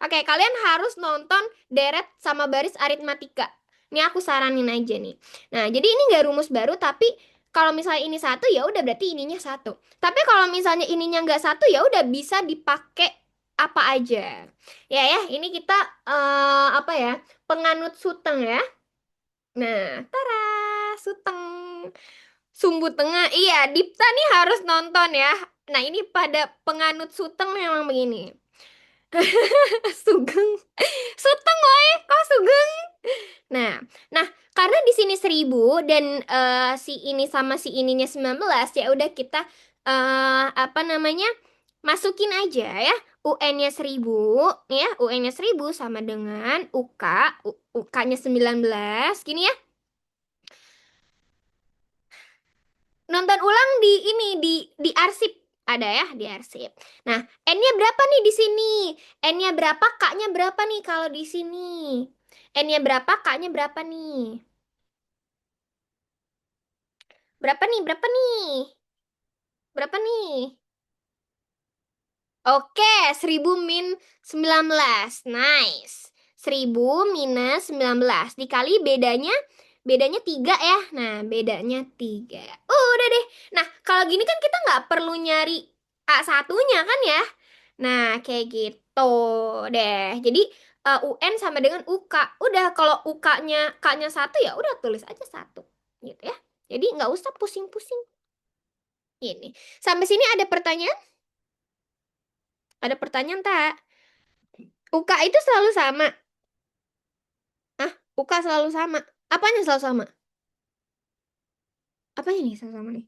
[SPEAKER 1] Oke, kalian harus nonton deret sama baris aritmatika. Ini aku saranin aja nih. Nah, jadi ini nggak rumus baru, tapi kalau misalnya ini satu, ya udah berarti ininya satu. Tapi kalau misalnya ininya nggak satu, ya udah bisa dipakai apa aja. Ya ya, ini kita apa ya? Penganut Suteng ya. Nah, tara, Suteng. Sumbu Tengah. Iya, Dipta nih harus nonton ya. Nah, ini pada penganut Suteng memang begini. Sugeng. Suteng woy, kok Sugeng? Nah, nah karena di sini 1.000 dan si ini sama si ininya 19, ya udah kita apa namanya? Masukin aja ya. UN-nya 1.000 ya, UN-nya 1.000 sama dengan UK, UK-nya 19 gini ya. Nonton ulang di ini di arsip ada ya di arsip. Nah, N-nya berapa nih di sini? N-nya berapa, K-nya berapa nih kalau di sini? N-nya berapa, K-nya berapa nih? Berapa nih? Berapa nih? Berapa nih? Oke, 1.000 min 19. Nice. 1.000 minus 19. Dikali bedanya, bedanya 3 ya. Nah, bedanya 3. Udah deh. Nah, kalau gini kan kita nggak perlu nyari A1-nya kan ya. Nah, kayak gitu deh. Jadi, UN sama dengan UK. Udah, kalau UK-nya, K-nya satu ya udah tulis aja satu. Gitu ya. Jadi, nggak usah pusing-pusing. Ini. Sampai sini ada pertanyaan? Ada pertanyaan tak? UK itu selalu sama. Ah, UK selalu sama. Apanya selalu sama? Apanya nih selalu sama nih?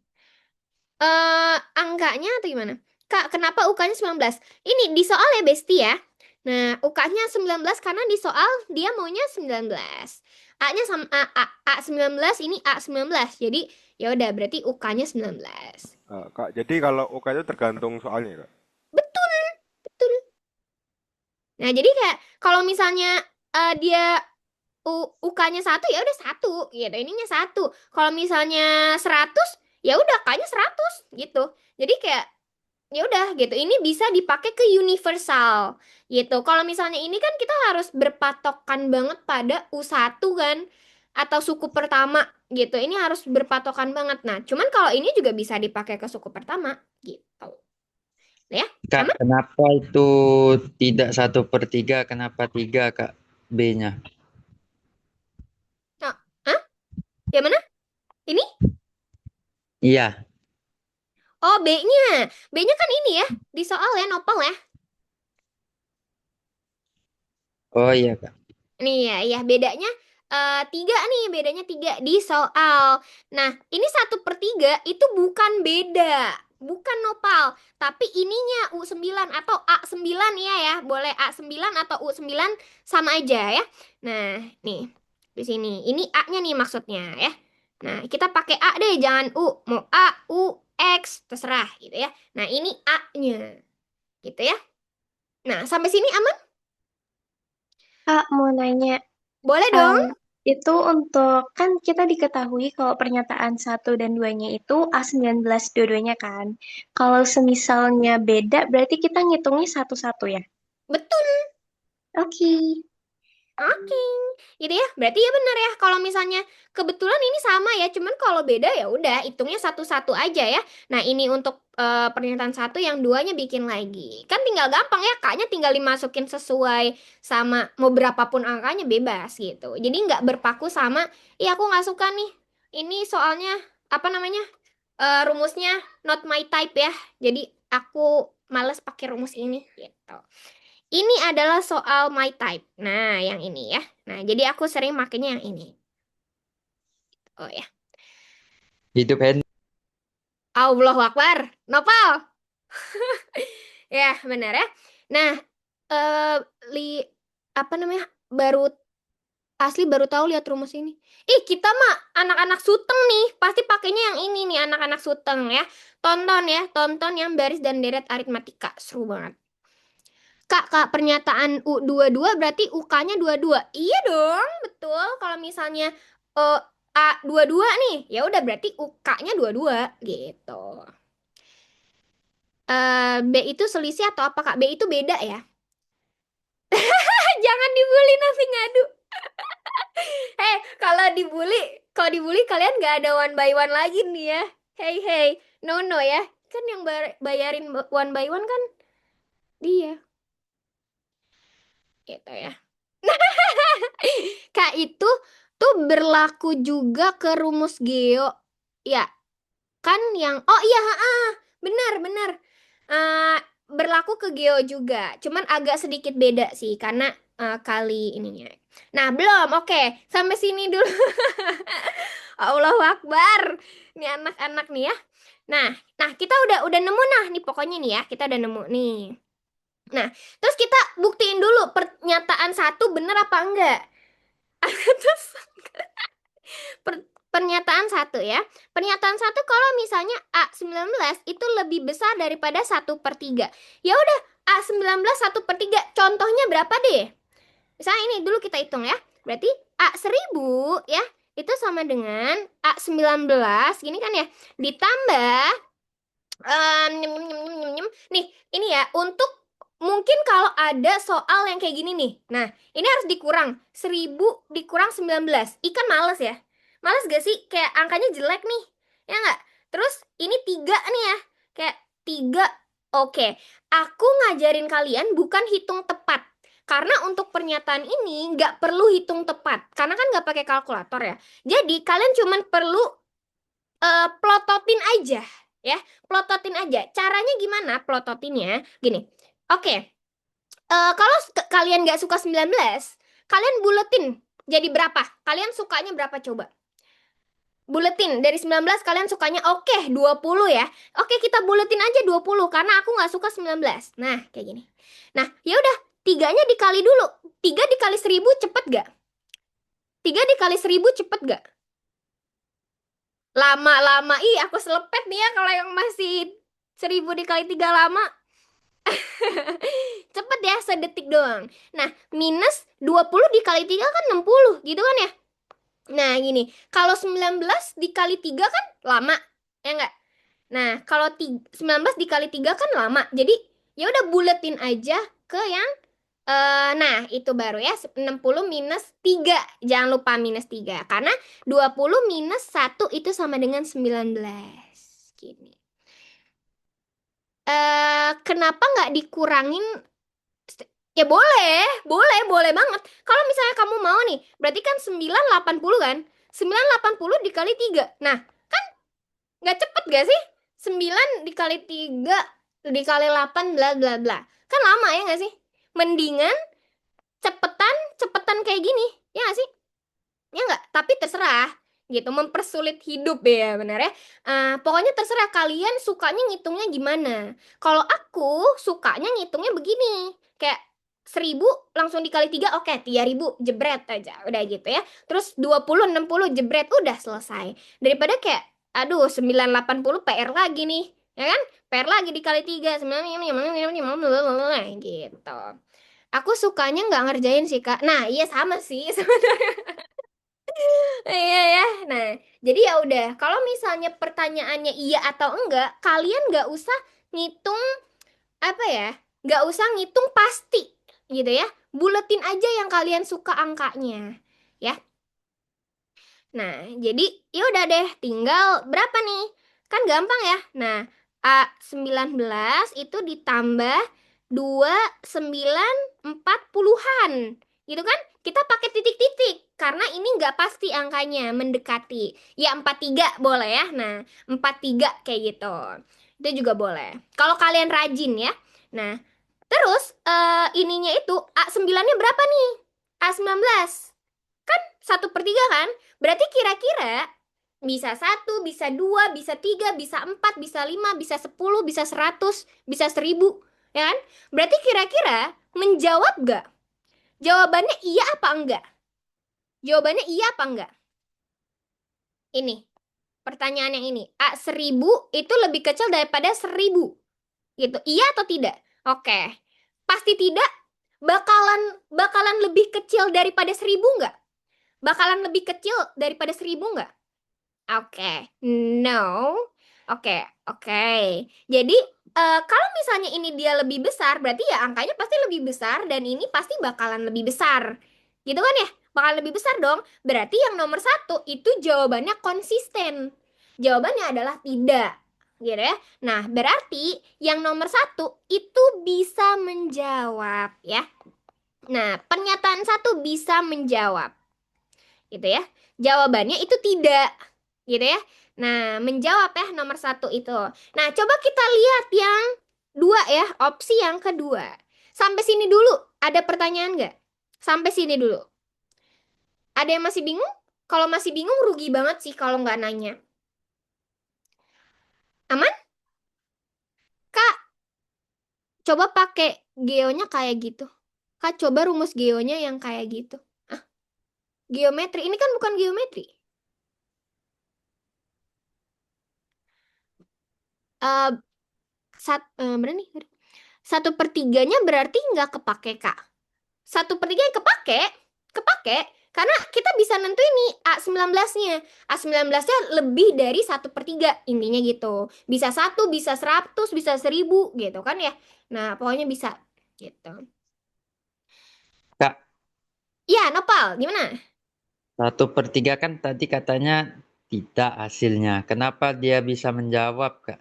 [SPEAKER 1] Angkanya atau gimana? Kak, kenapa UK-nya 19? Ini di soal ya, Besti ya. Nah, UK-nya 19 karena di soal dia maunya 19. A-nya sama A 19, ini A 19. Jadi, ya udah berarti UK-nya 19.
[SPEAKER 2] Kak, jadi kalau UK itu tergantung soalnya, Kak.
[SPEAKER 1] Betul, betul. Nah, jadi kayak kalau misalnya dia UK-nya satu ya udah satu gitu. Ininya satu. Kalau misalnya 100 ya udah K-nya 100 gitu. Jadi kayak ya udah gitu. Ini bisa dipakai ke universal gitu. Kalau misalnya ini kan kita harus berpatokan banget pada U1 kan atau suku pertama gitu. Ini harus berpatokan banget. Nah, cuman kalau ini juga bisa dipakai ke suku pertama gitu. Ya,
[SPEAKER 3] Kak,
[SPEAKER 1] aman?
[SPEAKER 3] kenapa itu tidak 1/3? Kenapa 3, Kak? B-nya.
[SPEAKER 1] Nah, hah? Yang mana? Ini?
[SPEAKER 3] Iya.
[SPEAKER 1] Oh, B-nya. B-nya kan ini ya, di soal ya, nopel ya.
[SPEAKER 3] Oh iya, Kak.
[SPEAKER 1] Nih ya, ya bedanya 3 nih, bedanya 3 di soal. Nah, ini 1/3 itu bukan beda, bukan nopal, tapi ininya U9 atau A9 ya ya, boleh A9 atau U9 sama aja ya. Nah, nih di sini, ini A-nya nih maksudnya ya. Nah, kita pakai A deh, jangan U. Mau A, U, X, terserah gitu ya. Nah, ini A-nya gitu ya. Nah, sampai sini aman?
[SPEAKER 4] Kak, mau nanya,
[SPEAKER 1] Boleh
[SPEAKER 4] em,
[SPEAKER 1] dong?
[SPEAKER 4] itu untuk, kan kita diketahui kalau pernyataan satu dan 2-nya itu A19 dua-duanya kan. Kalau semisalnya beda, berarti kita ngitungnya satu-satu ya?
[SPEAKER 1] Betul.
[SPEAKER 4] Oke.
[SPEAKER 1] Oke, gitu ya. Berarti ya benar ya. Kalau misalnya kebetulan ini sama ya, cuman kalau beda ya udah hitungnya satu-satu aja ya. Nah, ini untuk pernyataan satu, yang duanya bikin lagi. Kan tinggal gampang ya, kaknya tinggal dimasukin sesuai sama mau berapapun angkanya bebas gitu. Jadi nggak berpaku sama, iya aku nggak suka nih. Ini soalnya apa namanya? Rumusnya not my type ya. Jadi aku males pakai rumus ini gitu. Ini adalah soal my type. Nah, yang ini ya. Nah, jadi aku sering makainya yang ini. Oh ya.
[SPEAKER 3] Hidup Henry.
[SPEAKER 1] Allahu Akbar. Nopal. Ya, benar ya. Nah, eh li apa namanya? Baru tahu lihat rumus ini. Ih, kita mah anak-anak suteng nih. Pasti pakainya yang ini nih, anak-anak suteng ya. Tonton ya, tonton yang baris dan deret aritmatika. Seru banget. Kak, pernyataan U22 berarti UK-nya 22. Iya dong, betul. Kalau misalnya A 22 nih, ya udah berarti UK-nya 22 gitu. B itu selisih atau apa, Kak? B itu beda ya. Jangan dibully nanti ngadu. Kalau dibully kalian nggak ada one by one lagi nih ya. Hey, no ya. Kan yang bayarin one by one kan dia, gitu ya. Kak, itu tuh berlaku juga ke rumus geo. Ya, kan yang iya, benar. Eh, Berlaku ke geo juga. Cuman agak sedikit beda sih karena kali ininya. Nah, belum. Oke, sampai sini dulu. Allahu Akbar. Nih anak-anak nih ya. Nah, kita udah nemu nih pokoknya nih ya. Kita udah nemu nih. Nah, terus kita buktiin dulu pernyataan satu bener apa enggak. Terus pernyataan satu ya. Pernyataan satu kalau misalnya A19 itu lebih besar daripada 1/3. Ya udah, A19 1/3. Contohnya berapa deh? Misalnya ini dulu kita hitung ya. Berarti A1000 ya, itu sama dengan A19 gini kan ya. Ditambah nih, ini ya untuk mungkin kalau ada soal yang kayak gini nih. Nah, ini harus dikurang. 1000 dikurang 19. Ikan males ya. Males gak sih? Kayak angkanya jelek nih. Ya nggak? Terus ini 3 nih ya. Kayak 3. Oke. Aku ngajarin kalian bukan hitung tepat. Karena untuk pernyataan ini nggak perlu hitung tepat. Karena kan nggak pakai kalkulator ya. Jadi kalian cuman perlu plototin aja. Ya, plototin aja. Caranya gimana plototinnya? Gini. Oke. Kalau kalian nggak suka 19, kalian buletin jadi berapa? Kalian sukanya berapa coba? Buletin dari 19 kalian sukanya oke 20 ya. Oke, kita buletin aja 20 karena aku nggak suka 19. Nah, kayak gini. Nah, ya udah, 3-nya dikali dulu. 3 dikali 1000 cepet gak? 3 dikali 1000 cepet gak? Lama-lama. Ih, aku selepet nih ya kalau yang masih 1000 dikali 3 lama. Cepet ya, sedetik doang. Nah, minus 20 dikali 3 kan 60 gitu kan ya. Nah, gini. Kalau 19 dikali 3 kan lama. Ya enggak? Nah, kalau 19 dikali 3 kan lama. Jadi, ya udah buletin aja ke yang nah, itu baru ya 60 minus 3. Jangan lupa minus 3. Karena 20 minus 1 itu sama dengan 19. Gini. Kenapa nggak dikurangin? Ya boleh banget. Kalau misalnya kamu mau nih, berarti kan 980 kan? 980 dikali 3. Nah, kan nggak cepet gak sih? 9 dikali 3 dikali 8 bla bla bla. Kan lama ya nggak sih? Mendingan cepetan kayak gini. Ya nggak sih? Ya nggak? Tapi terserah gitu, mempersulit hidup ya benar ya. Pokoknya terserah kalian sukanya ngitungnya gimana. Kalau aku sukanya ngitungnya begini. Kayak 1000 langsung dikali 3, oke, 3000 jebret aja. Udah gitu ya. Terus 20, 60 jebret, udah selesai. Daripada kayak, aduh 980 PR lagi nih. Ya kan? PR lagi dikali 3. Gitu. Aku sukanya nggak ngerjain sih, Kak. Nah, iya sama sih sebenarnya. Iya ya. Nah, jadi ya udah. Kalau misalnya pertanyaannya iya atau enggak, kalian nggak usah ngitung apa ya? Nggak usah ngitung pasti, gitu ya. Buletin aja yang kalian suka angkanya, ya. Nah, jadi ya udah deh. Tinggal berapa nih? Kan gampang ya. Nah, A19 itu ditambah 2940-an. Gitu kan? Kita pakai titik-titik. karena ini nggak pasti angkanya, mendekati. Ya 43 boleh ya. Nah, 43 kayak gitu. Itu juga boleh. Kalau kalian rajin ya. Nah, terus ininya itu A9-nya berapa nih? A19. Kan 1/3 kan? Berarti kira-kira bisa 1, bisa 2, bisa 3, bisa 4, bisa 5, bisa 10, bisa 100, bisa 1000. Ya kan? Berarti kira-kira menjawab nggak? Jawabannya iya apa enggak? Jawabannya iya apa enggak? Ini, pertanyaan yang ini. A1000 itu lebih kecil daripada 1000. Gitu. Iya atau tidak? Oke. Pasti tidak. Bakalan lebih kecil daripada 1000 nggak? Bakalan lebih kecil daripada 1000 nggak? Oke. No. Oke, oke. Jadi, kalau misalnya ini dia lebih besar, berarti ya angkanya pasti lebih besar dan ini pasti bakalan lebih besar. Gitu kan ya? Bakal lebih besar dong. Berarti yang nomor 1 itu jawabannya konsisten. Jawabannya adalah tidak. Gitu ya. Nah, berarti yang nomor 1 itu bisa menjawab ya. Nah, pernyataan 1 bisa menjawab. Gitu ya. Jawabannya itu tidak. Gitu ya. Nah, menjawab ya nomor 1 itu. Nah, coba kita lihat yang 2 ya. Opsi yang kedua. Sampai sini dulu. Ada pertanyaan nggak? Sampai sini dulu. Ada yang masih bingung? Kalau masih bingung rugi banget sih kalau nggak nanya. Aman? Kak, coba pakai geonya kayak gitu. Kak, coba rumus geonya yang kayak gitu. Ah, geometri. Ini kan bukan geometri. Eh, bener nih. 1/3-nya berarti nggak kepake, Kak. 1/3 yang kepake, karena kita bisa nentuin nih A19-nya. A19-nya lebih dari 1/3, intinya gitu. Bisa 1, bisa 100, bisa 1000 gitu kan ya. Nah, pokoknya bisa gitu.
[SPEAKER 3] Kak,
[SPEAKER 1] Iya, Nopal, gimana?
[SPEAKER 3] 1/3 kan tadi katanya tidak hasilnya. Kenapa dia bisa menjawab, Kak?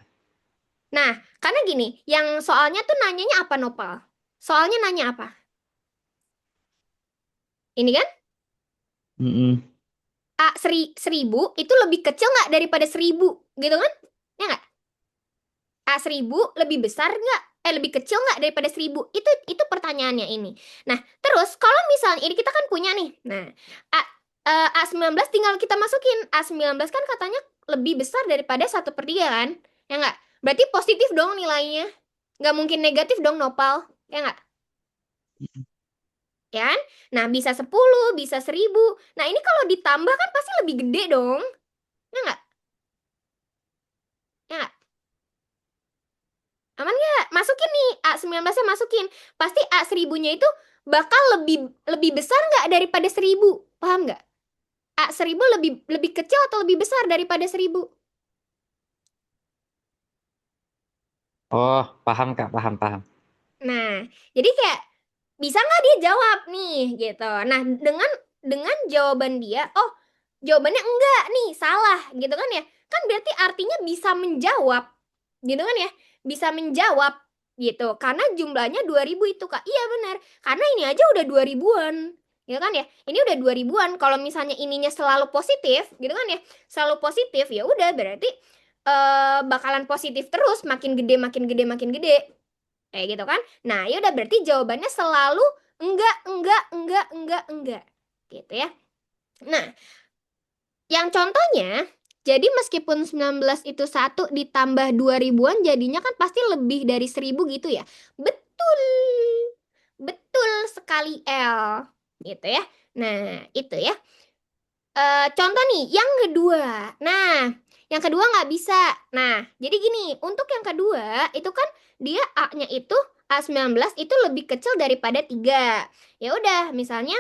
[SPEAKER 1] Nah, karena gini, yang soalnya tuh nanyanya apa, Nopal? Soalnya nanya apa? Ini kan,
[SPEAKER 3] Mm-mm.
[SPEAKER 1] A1000 itu lebih kecil nggak daripada 1000, gitu kan? Ya nggak? A1000 lebih besar nggak? Lebih kecil nggak daripada 1000? Itu pertanyaannya ini. Nah, terus kalau misalnya ini kita kan punya nih. Nah, A, A19 tinggal kita masukin. A19 kan katanya lebih besar daripada 1/3 kan? Ya nggak? Berarti positif dong nilainya. Nggak mungkin negatif dong, Nopal. Ya nggak? Ya kan? Nah, bisa 10, bisa 1000. Nah, ini kalau ditambah kan pasti lebih gede dong. Ya nggak? Ya nggak? Aman nggak? Masukin nih, A19-nya masukin. Pasti A1000-nya itu bakal lebih lebih besar nggak daripada 1000? Paham nggak? A1000 lebih lebih kecil atau lebih besar daripada 1000?
[SPEAKER 3] Oh, paham, Kak. Paham, paham.
[SPEAKER 1] Nah, jadi kayak bisa nggak dia jawab nih gitu. Nah, dengan jawaban dia, oh, jawabannya enggak nih, salah gitu kan ya. Kan berarti artinya bisa menjawab. Gitu kan ya? Bisa menjawab gitu. Karena jumlahnya 2000 itu, Kak. Iya benar. Karena ini aja udah 2000-an. Gitu kan ya? Ini udah 2000-an. Kalau misalnya ininya selalu positif, gitu kan ya? Selalu positif, ya udah berarti bakalan positif terus, makin gede makin gede makin gede. Kayak gitu kan? Nah, ya udah berarti jawabannya selalu enggak, enggak, enggak, enggak, enggak. Gitu ya. Nah, yang contohnya, jadi meskipun 19 itu 1 ditambah 2000-an jadinya kan pasti lebih dari 1000 gitu ya. Betul. Betul sekali L. Gitu ya. Nah, itu ya. Contoh nih, yang kedua. Nah, yang kedua nggak bisa. Nah, jadi gini, untuk yang kedua itu kan dia A-nya itu A19 itu lebih kecil daripada 3. Ya udah, misalnya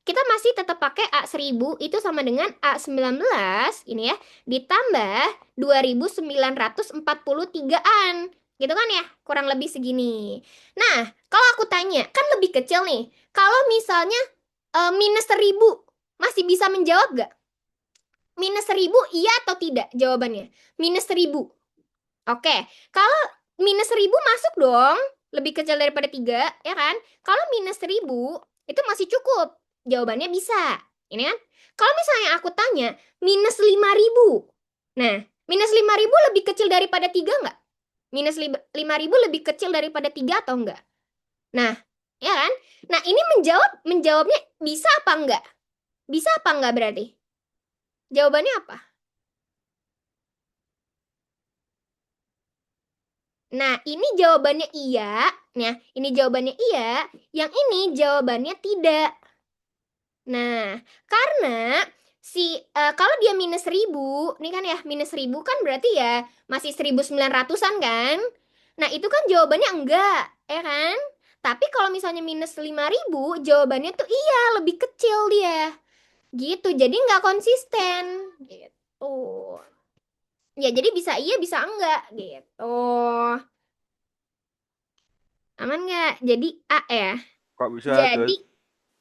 [SPEAKER 1] kita masih tetap pakai A1000 itu sama dengan A19 ini ya, ditambah 2943-an. Gitu kan ya? Kurang lebih segini. Nah, kalau aku tanya, kan lebih kecil nih. Kalau misalnya minus 1000 masih bisa menjawab gak? Minus 1000 iya atau tidak jawabannya? Minus 1000. Oke, kalau minus 1000 masuk dong. Lebih kecil daripada 3, ya kan? Kalau minus 1000 itu masih cukup. Jawabannya bisa. Ini kan. Kalau misalnya aku tanya minus 5.000. Nah, minus 5.000 lebih kecil daripada 3 nggak? Minus 5.000 lebih kecil daripada 3 atau enggak? Nah, ya kan? Nah, ini menjawabnya bisa apa enggak? Bisa apa enggak berarti? Jawabannya apa? Nah, ini jawabannya iya. Nah, ini jawabannya iya. Yang ini jawabannya tidak. Nah, karena kalau dia minus 1.000, nih kan ya, minus 1.000 kan berarti ya masih 1.900-an kan? Nah, itu kan jawabannya enggak, ya kan? Tapi kalau misalnya minus 5.000, jawabannya tuh iya, lebih kecil dia. Gitu, jadi nggak konsisten. Gitu. Ya, jadi bisa iya, bisa enggak. Gitu. Aman nggak? Jadi A ya.
[SPEAKER 2] Kok bisa
[SPEAKER 1] Jadi,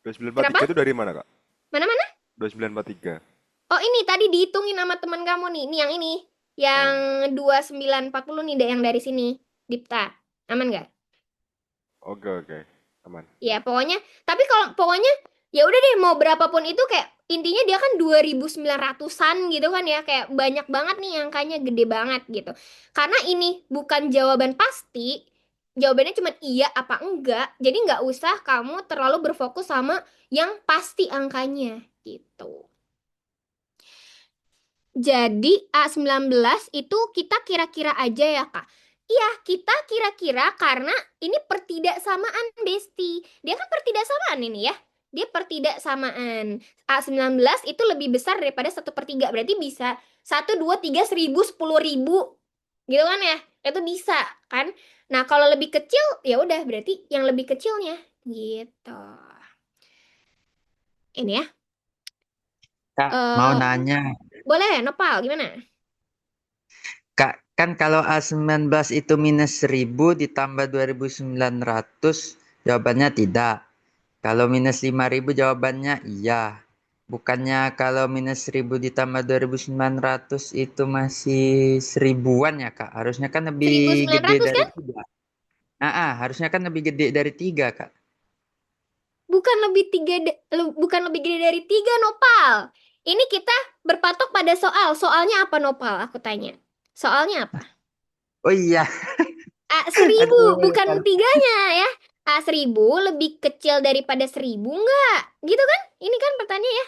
[SPEAKER 2] 2943
[SPEAKER 1] kenapa?
[SPEAKER 2] itu dari mana, Kak?
[SPEAKER 1] Mana-mana?
[SPEAKER 2] 2943.
[SPEAKER 1] Oh, ini tadi dihitungin sama teman kamu nih. Ini yang ini. Yang
[SPEAKER 2] Oh,
[SPEAKER 1] 2940 nih, yang dari sini. Dipta. Aman nggak?
[SPEAKER 2] oke oke. Aman.
[SPEAKER 1] Ya, pokoknya. Tapi kalau pokoknya, ya udah deh, mau berapapun itu kayak, intinya dia kan 2.900-an gitu kan ya. Kayak banyak banget nih angkanya, gede banget gitu. Karena ini bukan jawaban pasti. Jawabannya cuma iya apa enggak. Jadi nggak usah kamu terlalu berfokus sama yang pasti angkanya. Gitu. Jadi A19 itu kita kira-kira aja ya, Kak. Iya, kita kira-kira karena ini pertidaksamaan, Besti. Dia kan pertidaksamaan ini ya. Dia pertidaksamaan. A19 itu lebih besar daripada 1/3. Berarti bisa 1, 2, 3, 1.000, 10.000. Gitu kan ya? Itu bisa kan? Nah, kalau lebih kecil, ya udah berarti yang lebih kecilnya. Gitu. Ini ya.
[SPEAKER 3] Kak, mau
[SPEAKER 1] Eh,
[SPEAKER 3] nanya.
[SPEAKER 1] boleh, Nopal, gimana?
[SPEAKER 3] Kak, kan kalau A19 itu minus 1.000 ditambah 2.900, jawabannya tidak. Kalau minus 5.000 jawabannya iya. Bukannya kalau minus 1.000 ditambah 2.900 itu masih seribuan ya, Kak? Harusnya kan lebih gede
[SPEAKER 1] 1.900
[SPEAKER 3] dari
[SPEAKER 1] kan?
[SPEAKER 3] 3. Harusnya kan lebih gede dari 3, Kak.
[SPEAKER 1] Bukan lebih gede dari 3, Nopal. Ini kita berpatok pada soal. Soalnya apa, Nopal? Aku tanya. Soalnya apa?
[SPEAKER 3] Oh iya,
[SPEAKER 1] A 1.000,
[SPEAKER 3] aduh,
[SPEAKER 1] bukan tiganya ya. A 1.000 lebih kecil daripada 1.000 nggak? Gitu kan? Ini kan pertanyaannya.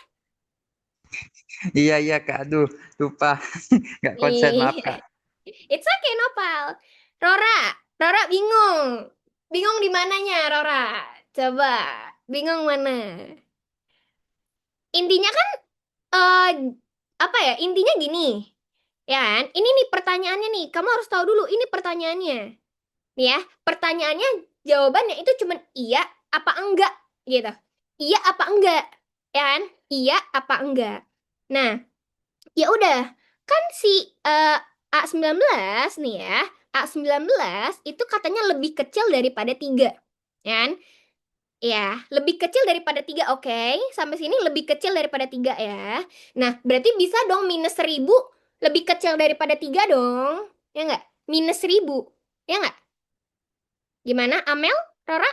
[SPEAKER 3] iya iya Kak, aduh lupa, nggak konsen, maaf
[SPEAKER 1] Ih,
[SPEAKER 3] Kak.
[SPEAKER 1] it's okay, Nopal. Rora, Rora bingung. Bingung di mananya, Rora? Coba, bingung mana? Intinya kan, eh apa ya? Intinya gini. Ya kan? Ini nih pertanyaannya nih. Kamu harus tahu dulu ini pertanyaannya. Nih ya, pertanyaannya jawabannya itu cuman iya apa enggak gitu. Iya apa enggak? Ya kan? Iya apa enggak? Nah, ya udah. Kan si eh, A19 nih ya, A19 itu katanya lebih kecil daripada 3. Ya kan? Ya, lebih kecil daripada 3, oke. Sampai sini lebih kecil daripada 3 ya. Nah, berarti bisa dong minus 1.000 lebih kecil daripada 3 dong. Ya nggak? Minus 1.000. Ya nggak? Gimana, Amel? Rora?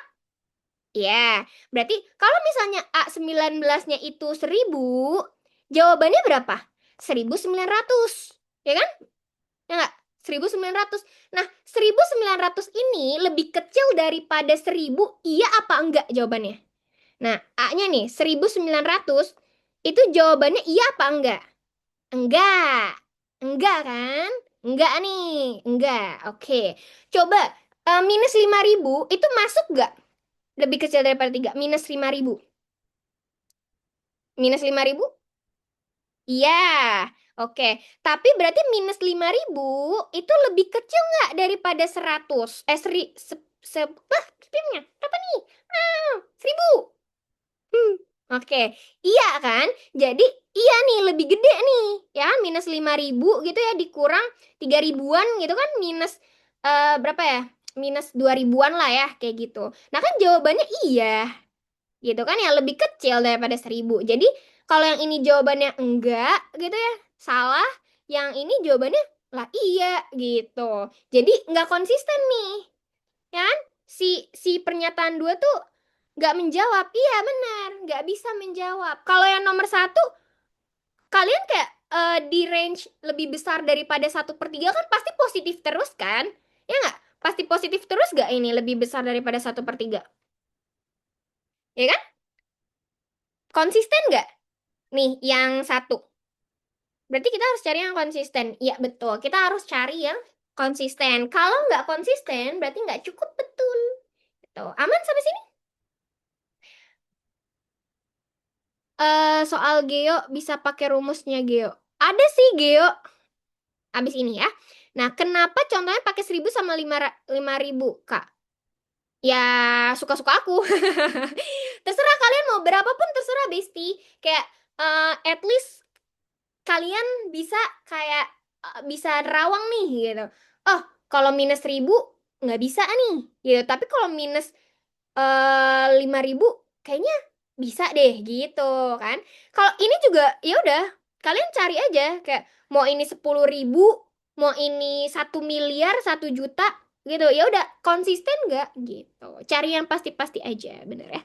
[SPEAKER 1] Ya, berarti kalau misalnya A19-nya itu 1.000, jawabannya berapa? 1.900. Ya kan? Ya nggak? 1.900. Nah, 1.900 ini lebih kecil daripada 1.000, iya apa enggak jawabannya? Nah, A-nya nih 1.900 itu jawabannya iya apa enggak? Enggak. Enggak kan? Enggak nih. Enggak. Oke. Coba minus 5.000 itu masuk enggak? Lebih kecil daripada 3. Minus 5.000. Minus 5.000? Iya. Oke. Tapi berarti minus 5.000 itu lebih kecil nggak daripada 100? Apa nih? 1.000. Oke, iya kan? Jadi iya nih lebih gede nih, ya kan? Minus 5.000 gitu ya dikurang 3 ribuan gitu kan, minus berapa ya? Minus 2 ribuan lah ya kayak gitu. Nah kan jawabannya iya, gitu kan, yang lebih kecil daripada 1.000. Jadi kalau yang ini jawabannya enggak gitu ya, salah. Yang ini jawabannya lah iya gitu. Jadi nggak konsisten nih, ya kan? Si si pernyataan dua tuh Nggak menjawab. Iya benar, nggak bisa menjawab. Kalau yang nomor satu, kalian kayak di range lebih besar daripada 1/3 kan pasti positif terus kan? Ya nggak? Pasti positif terus nggak ini lebih besar daripada 1/3? Ya kan? Konsisten nggak? Nih, yang satu. Berarti kita harus cari yang konsisten. Iya, betul. Kita harus cari yang konsisten. Kalau nggak konsisten, berarti nggak cukup betul. Gitu. Aman sampai sini? Soal Geo bisa pakai rumusnya Geo. Ada sih Geo. Abis ini ya. Nah, kenapa contohnya pakai 1.000 sama 5.000, Kak? Ya, suka-suka aku. Terserah kalian mau berapapun terserah, Besti. Kayak at least kalian bisa kayak bisa nerawang nih gitu. Oh, kalau minus 1.000 nggak bisa nih gitu. Tapi kalau minus 5.000 kayaknya bisa deh gitu kan. Kalau ini juga ya udah kalian cari aja kayak mau ini 10.000, mau ini 1 miliar, 1 juta gitu. Ya udah konsisten nggak gitu. Cari yang pasti-pasti aja, bener ya.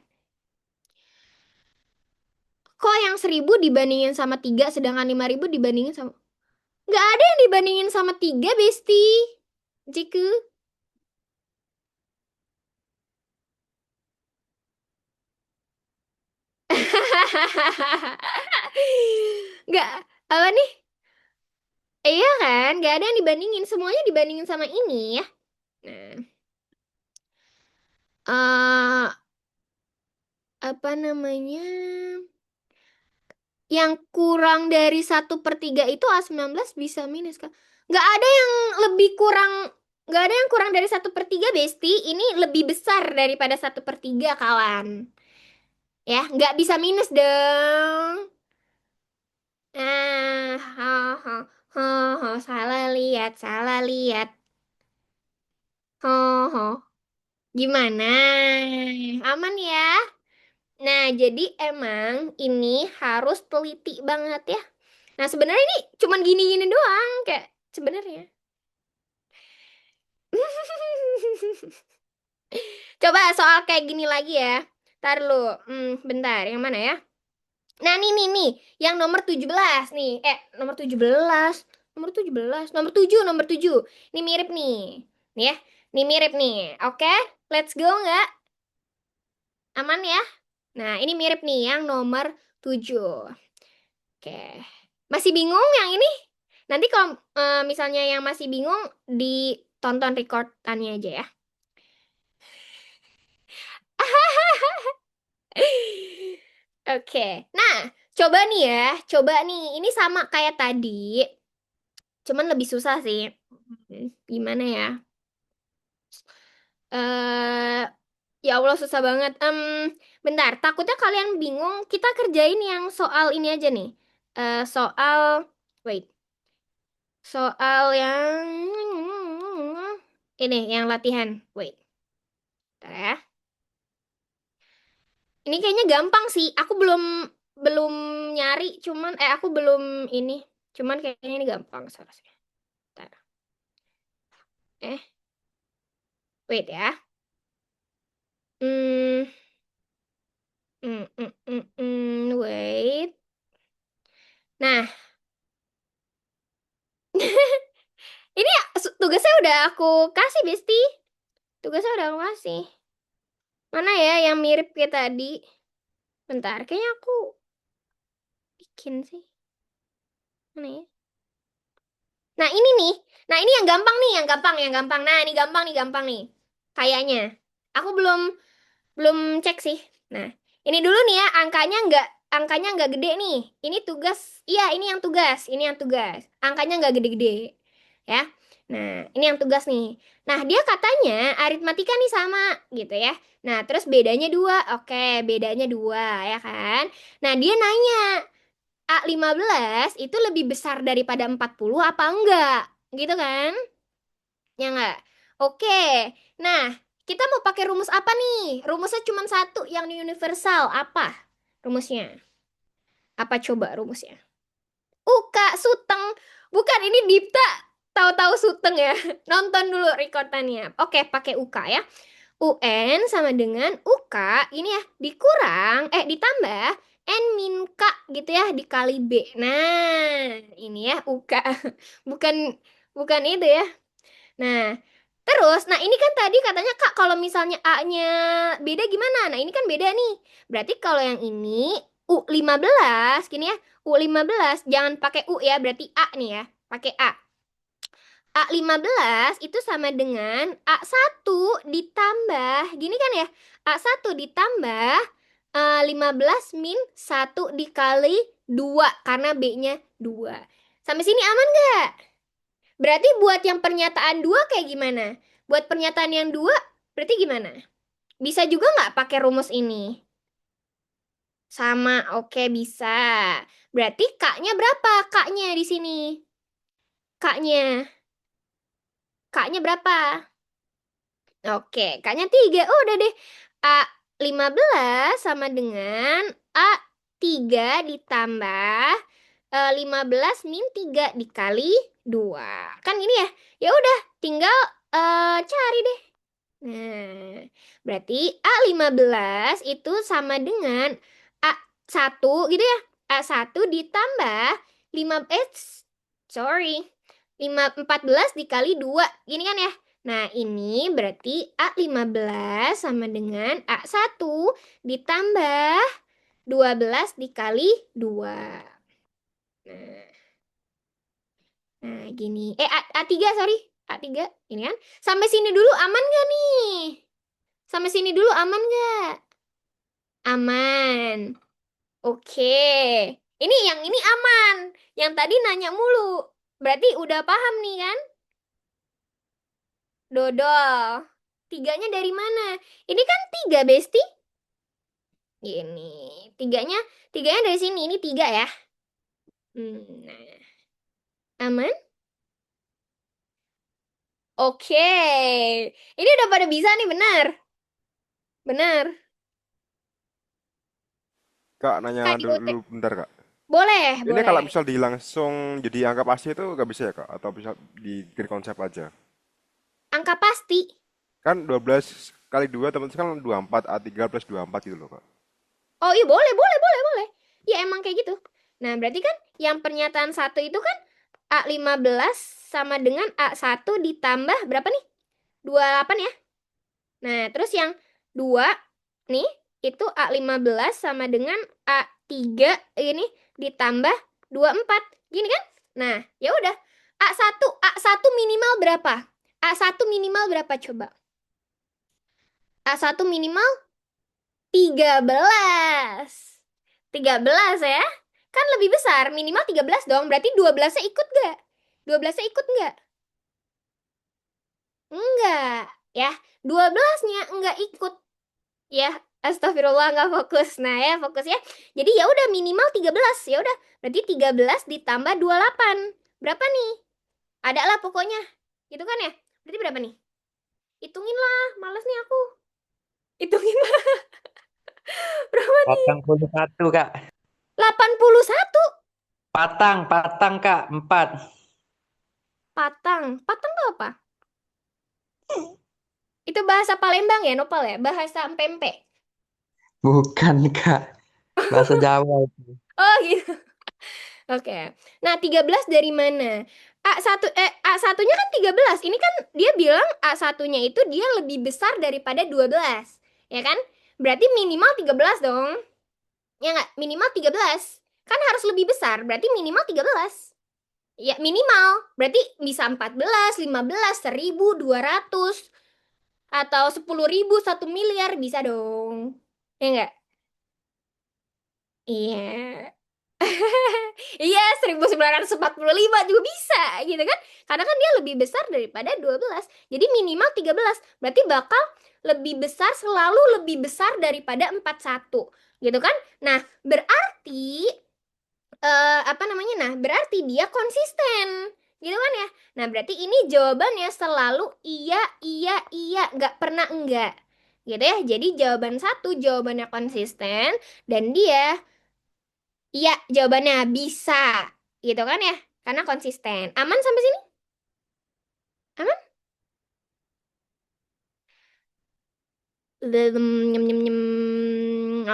[SPEAKER 1] Kok yang 1.000 dibandingin sama 3 sedangkan 5.000 dibandingin sama nggak ada yang dibandingin sama 3, Besti. Jiku. Nggak, apa nih? Iya kan? Nggak ada yang dibandingin. Semuanya dibandingin sama ini ya. Nah, apa namanya? Yang kurang dari 1/3 itu A19 bisa minus, Kak. Nggak ada yang lebih kurang, nggak ada yang kurang dari 1/3, Besti. Ini lebih besar daripada 1/3, kawan. Ya, nggak bisa minus dong. Ho, ho, ho, ho, salah lihat, salah lihat. Ho, ho. Gimana? Aman ya? Nah, jadi emang ini harus teliti banget ya. Nah, sebenarnya ini cuman gini-gini doang kayak sebenarnya. Coba soal kayak gini lagi ya. Ntar lu, bentar, yang mana ya? Nah, nih, yang nomor 17 nih. Nomor 17. Nomor 7. Ini mirip nih. Nih ya. Ini mirip nih. Oke, let's go nggak? Aman ya? Nah, ini mirip nih yang nomor 7. Oke. Masih bingung yang ini? Nanti kalau misalnya yang masih bingung, ditonton recordannya aja ya. Oke. Nah, coba nih ya. Coba nih. Ini sama kayak tadi. Cuman lebih susah sih. Gimana ya? eh Ya Allah, susah banget. Bentar. Takutnya kalian bingung. Kita kerjain yang soal ini aja nih. Soal... Wait. Soal yang ini yang latihan. Wait, bentar ya. Ini kayaknya gampang sih. Aku belum belum nyari, cuman aku belum ini. Cuman kayaknya ini gampang seharusnya. Bentar. Eh, wait ya. Hmm, wait. Nah, ini tugasnya udah aku kasih, Besti. Tugasnya udah aku kasih. Mana ya yang mirip kayak tadi? Bentar, kayaknya aku bikin sih. Mana ya? Nah, ini nih. Nah, ini yang gampang nih, yang gampang, yang gampang. Nah, ini gampang nih, gampang nih. Kayaknya. Aku belum belum cek sih. Nah, ini dulu nih ya, angkanya nggak gede nih. Ini tugas. Iya, ini yang tugas. Ini yang tugas. Angkanya nggak gede-gede. Ya. Nah, ini yang tugas nih. Nah, dia katanya aritmatika nih sama gitu ya. Nah, terus bedanya 2. Oke, bedanya 2 ya kan. Nah, dia nanya, A15 itu lebih besar daripada 40 apa enggak? Gitu kan? Ya enggak? Oke. Nah, kita mau pakai rumus apa nih? Rumusnya cuma satu yang universal. Apa rumusnya? Apa coba rumusnya? Kak, Suteng. Bukan, ini Dipta tahu-tahu Suteng ya. Nonton dulu rekordannya. Oke, pakai UK ya. UN sama dengan UK ini ya ditambah N min K gitu ya dikali B. Nah, ini ya UK. Bukan bukan itu ya. Nah, terus ini kan tadi katanya Kak kalau misalnya A-nya beda gimana? Nah, ini kan beda nih. Berarti kalau yang ini U15 gini ya. U15 jangan pakai U ya, berarti A nih ya. Pakai A. A15 itu sama dengan A1 ditambah, gini kan ya, A1 ditambah 15 min 1 dikali 2, karena B-nya 2. Sampai sini aman nggak? Berarti buat yang pernyataan 2 kayak gimana? Buat pernyataan yang 2 berarti gimana? Bisa juga nggak pakai rumus ini? Sama, oke bisa. Berarti K-nya berapa? K-nya di sini. K-nya. K-nya berapa? Oke, K-nya 3. Oh, udah deh. A15 sama dengan A3 ditambah 15 min 3 dikali 2. Kan ini ya. Ya udah, tinggal cari deh. Nah, berarti A15 itu sama dengan A1 gitu ya. A1 ditambah 5 sorry. 14 dikali 2. Gini kan ya? Nah, ini berarti A15 sama dengan A1 ditambah 12 dikali 2. Nah, gini. A3, sorry. A3, ini kan. Sampai sini dulu aman gak nih? Sampai sini dulu aman gak? Aman. Oke. Yang ini aman. Yang tadi nanya mulu. Berarti udah paham nih kan? Dodol. Tiganya dari mana? Ini kan 3, Besti. Gini. Tiganya dari sini. Ini 3 ya. Nah. Aman? Oke. Ini udah pada bisa nih, benar. Benar.
[SPEAKER 2] Kak, nanya
[SPEAKER 1] Kak,
[SPEAKER 2] dulu bentar, Kak.
[SPEAKER 1] boleh,
[SPEAKER 2] Ini kalau
[SPEAKER 1] boleh.
[SPEAKER 2] misal di langsung jadi angka pasti itu nggak bisa ya, Kak? Atau bisa di konsep aja?
[SPEAKER 1] Angka pasti.
[SPEAKER 2] Kan 12 kali 2 teman-teman kan 24, A3 plus 24 gitu loh, Kak.
[SPEAKER 1] Oh iya, boleh, boleh, boleh, boleh. Ya emang kayak gitu. Nah, berarti kan yang pernyataan 1 itu kan A15 sama dengan A1 ditambah berapa nih? 28 ya. Nah, terus yang 2 nih itu A15 sama dengan A3 ini ditambah 24. Gini kan? Nah, ya udah. A1 minimal berapa? A1 minimal berapa coba? A1 minimal 13. 13 ya. Kan lebih besar, minimal 13 dong. Berarti 12-nya ikut gak? 12-nya ikut nggak? Enggak. Ya, 12-nya enggak ikut. Ya, astagfirullah nggak fokus. Nah ya, fokus ya. Jadi ya udah minimal 13. Ya udah, berarti 13 ditambah 28. Berapa nih? Ada lah pokoknya. Gitu kan ya? Berarti berapa nih? Hitungin lah, males nih aku. Hitungin lah. Berapa nih?
[SPEAKER 3] 81, Kak.
[SPEAKER 1] 81.
[SPEAKER 3] Patang, Kak. 4.
[SPEAKER 1] Patang. Patang tuh apa? Itu bahasa Palembang ya, Nopal ya? Bahasa pempek.
[SPEAKER 3] Bukan, Kak. Bahasa Jawa itu.
[SPEAKER 1] Oh gitu. Oke. Nah, 13 dari mana? A1 A1-nya kan 13. Ini kan dia bilang A1-nya itu dia lebih besar daripada 12. Ya kan? Berarti minimal 13 dong. Ya nggak? Minimal 13. Kan harus lebih besar, berarti minimal 13. Ya, minimal. Berarti bisa 14, 15, 1.200 atau 10.000, 1 miliar bisa dong. Ya nggak? Iya. Iya, 1945 juga bisa gitu kan. Karena kan dia lebih besar daripada 12. Jadi minimal 13. Berarti bakal lebih besar, selalu lebih besar daripada 41. Gitu kan? Nah, berarti apa namanya? Nah, berarti dia konsisten. Gitu kan ya? Nah, berarti ini jawabannya selalu iya, iya, iya, nggak pernah enggak. Gitu ya. Jadi jawaban 1 jawabannya konsisten dan dia iya, jawabannya bisa. Gitu kan ya? Karena konsisten. Aman sampai sini? Aman? Nyem, nyem, nyem.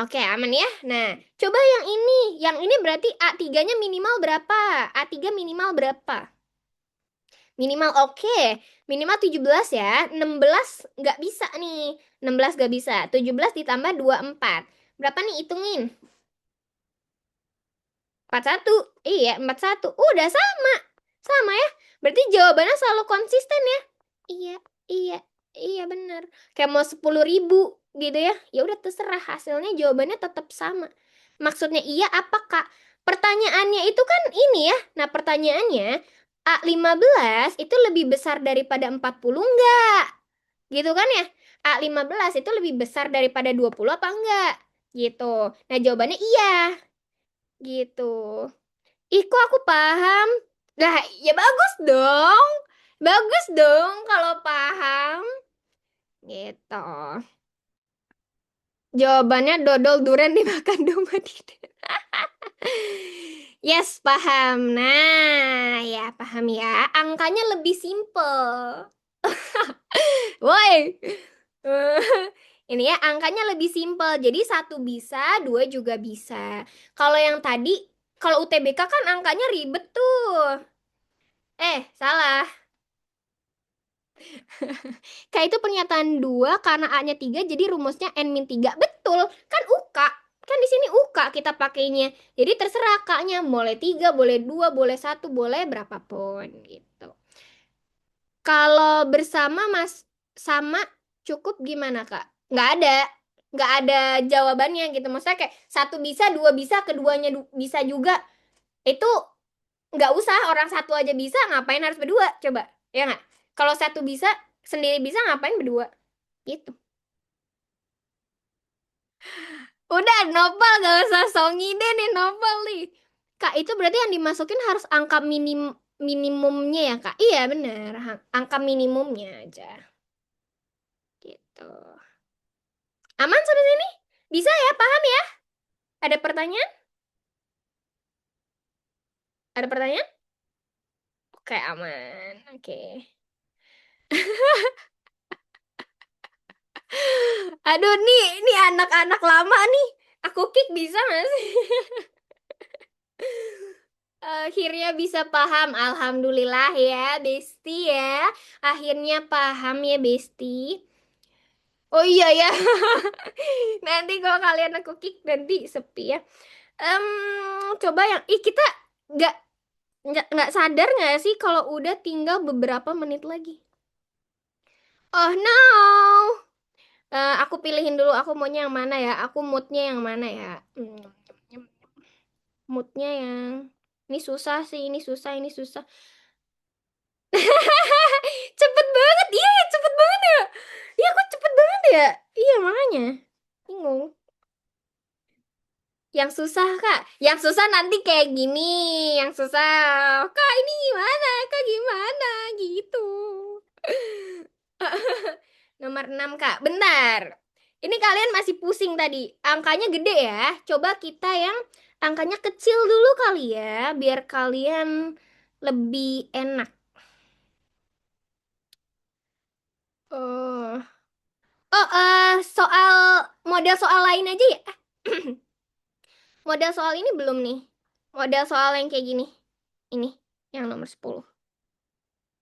[SPEAKER 1] Oke, aman ya. Nah, coba yang ini. Yang ini berarti A3-nya minimal berapa? A3 minimal berapa? Minimal oke. Minimal 17 ya. 16 nggak bisa nih. 16 nggak bisa. 17 ditambah 24. Berapa nih hitungin? 41. Iya, 41. Udah sama. Sama ya. Berarti jawabannya selalu konsisten ya. Iya, iya, iya bener. Kayak mau 10.000 gitu ya. Ya udah terserah hasilnya jawabannya tetap sama. Maksudnya iya apa Kak? Pertanyaannya itu kan ini ya. Nah, pertanyaannya A15 itu lebih besar daripada 40 enggak? Gitu kan ya? A15 itu lebih besar daripada 20 apa enggak? Gitu. Nah, jawabannya iya. Gitu. Ih, kok aku paham? Lah, ya bagus dong. Bagus dong kalau paham. Gitu. Jawabannya dodol duren dimakan domba tidak. Yes, paham. Nah, ya paham ya. Angkanya lebih simple. Woi. Ini ya, angkanya lebih simple. Jadi satu bisa, dua juga bisa. Kalau yang tadi, kalau UTBK kan angkanya ribet tuh. Salah. Kayak itu pernyataan dua karena A-nya 3 jadi rumusnya N-3. Betul, kan UK. Kan di sini UK kita pakainya. Jadi terserah K-nya boleh 3, boleh 2, boleh 1, boleh berapapun gitu. Kalau bersama Mas sama cukup gimana Kak? Nggak ada. Nggak ada jawabannya gitu. Maksudnya kayak satu bisa, dua bisa, keduanya bisa juga. Itu nggak usah, orang satu aja bisa, ngapain harus berdua? Coba, ya nggak? Kalau satu bisa, sendiri bisa, ngapain berdua? Gitu. Udah, Nopal gak usah songi deh nih Nopal nih. Kak, itu berarti yang dimasukin harus angka minimumnya ya, Kak? Iya, bener. Angka minimumnya aja. Gitu. Aman sampai sini? Bisa ya? Paham ya? Ada pertanyaan? Ada pertanyaan? Oke, aman. Oke. Aduh, nih anak-anak lama nih. Aku kick bisa gak sih? Akhirnya bisa paham. Alhamdulillah ya, Besti ya. Akhirnya paham ya, Besti. Oh iya ya. Nanti kalau kalian aku kick nanti sepi ya. Coba yang kita nggak nggak sadar nggak sih kalau udah tinggal beberapa menit lagi. Oh no. Aku pilihin dulu aku maunya yang mana ya. Aku moodnya yang mana ya. Moodnya yang ini susah sih, ini susah, ini susah. Cepet banget, iya cepet banget ya. Iya kok cepet banget ya. Iya makanya bingung. Yang susah kak, yang susah nanti kayak gini, yang susah kak ini gimana, kak gimana gitu. Nomor 6 kak, bentar. Ini kalian masih pusing tadi, angkanya gede ya. Coba kita yang angkanya kecil dulu kali ya, biar kalian lebih enak. Oh, soal model soal lain aja ya. Model soal ini belum nih. Model soal yang kayak gini. Ini, yang nomor 10.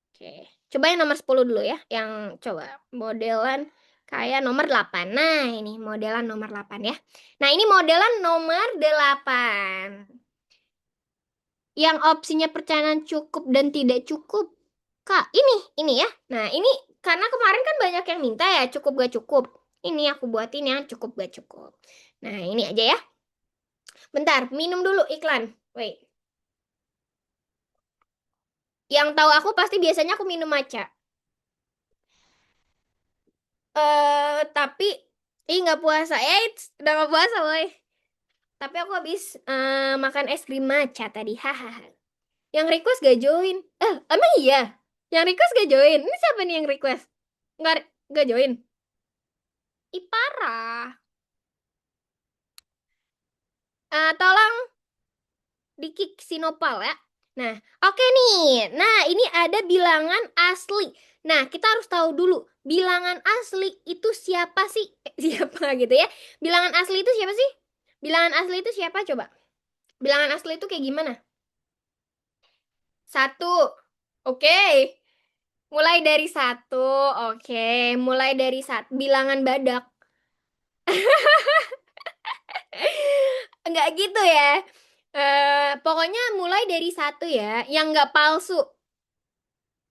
[SPEAKER 1] Oke. Coba yang nomor 10 dulu ya. Yang coba modelan kayak nomor 8. Nah, ini modelan nomor 8 ya. Nah, ini modelan nomor 8. Yang opsinya percayaan cukup dan tidak cukup. Kak, ini ya. Nah, ini karena kemarin kan banyak yang minta ya, cukup gak cukup. Ini aku buatin yang cukup gak cukup. Nah, ini aja ya. Bentar, minum dulu iklan. Wait. Yang tahu aku pasti biasanya aku minum matcha. Tapi nggak puasa. Udah nggak puasa, boy. Tapi aku habis makan es krim matcha tadi. Hahaha. Yang request gak join. Emang iya? Yang request gak join. Ini siapa nih yang request? Nggak join. Ih, parah. Tolong di kick si Nopal ya. Nah, oke nih. Nah, ini ada bilangan asli. Nah, kita harus tahu dulu, bilangan asli itu siapa sih? Siapa gitu ya? Bilangan asli itu siapa sih? Bilangan asli itu siapa coba? Bilangan asli itu kayak gimana? Satu. Oke. Mulai dari satu. Oke. Mulai dari satu. Bilangan badak. Enggak gitu ya. Pokoknya mulai dari satu ya. Yang nggak palsu.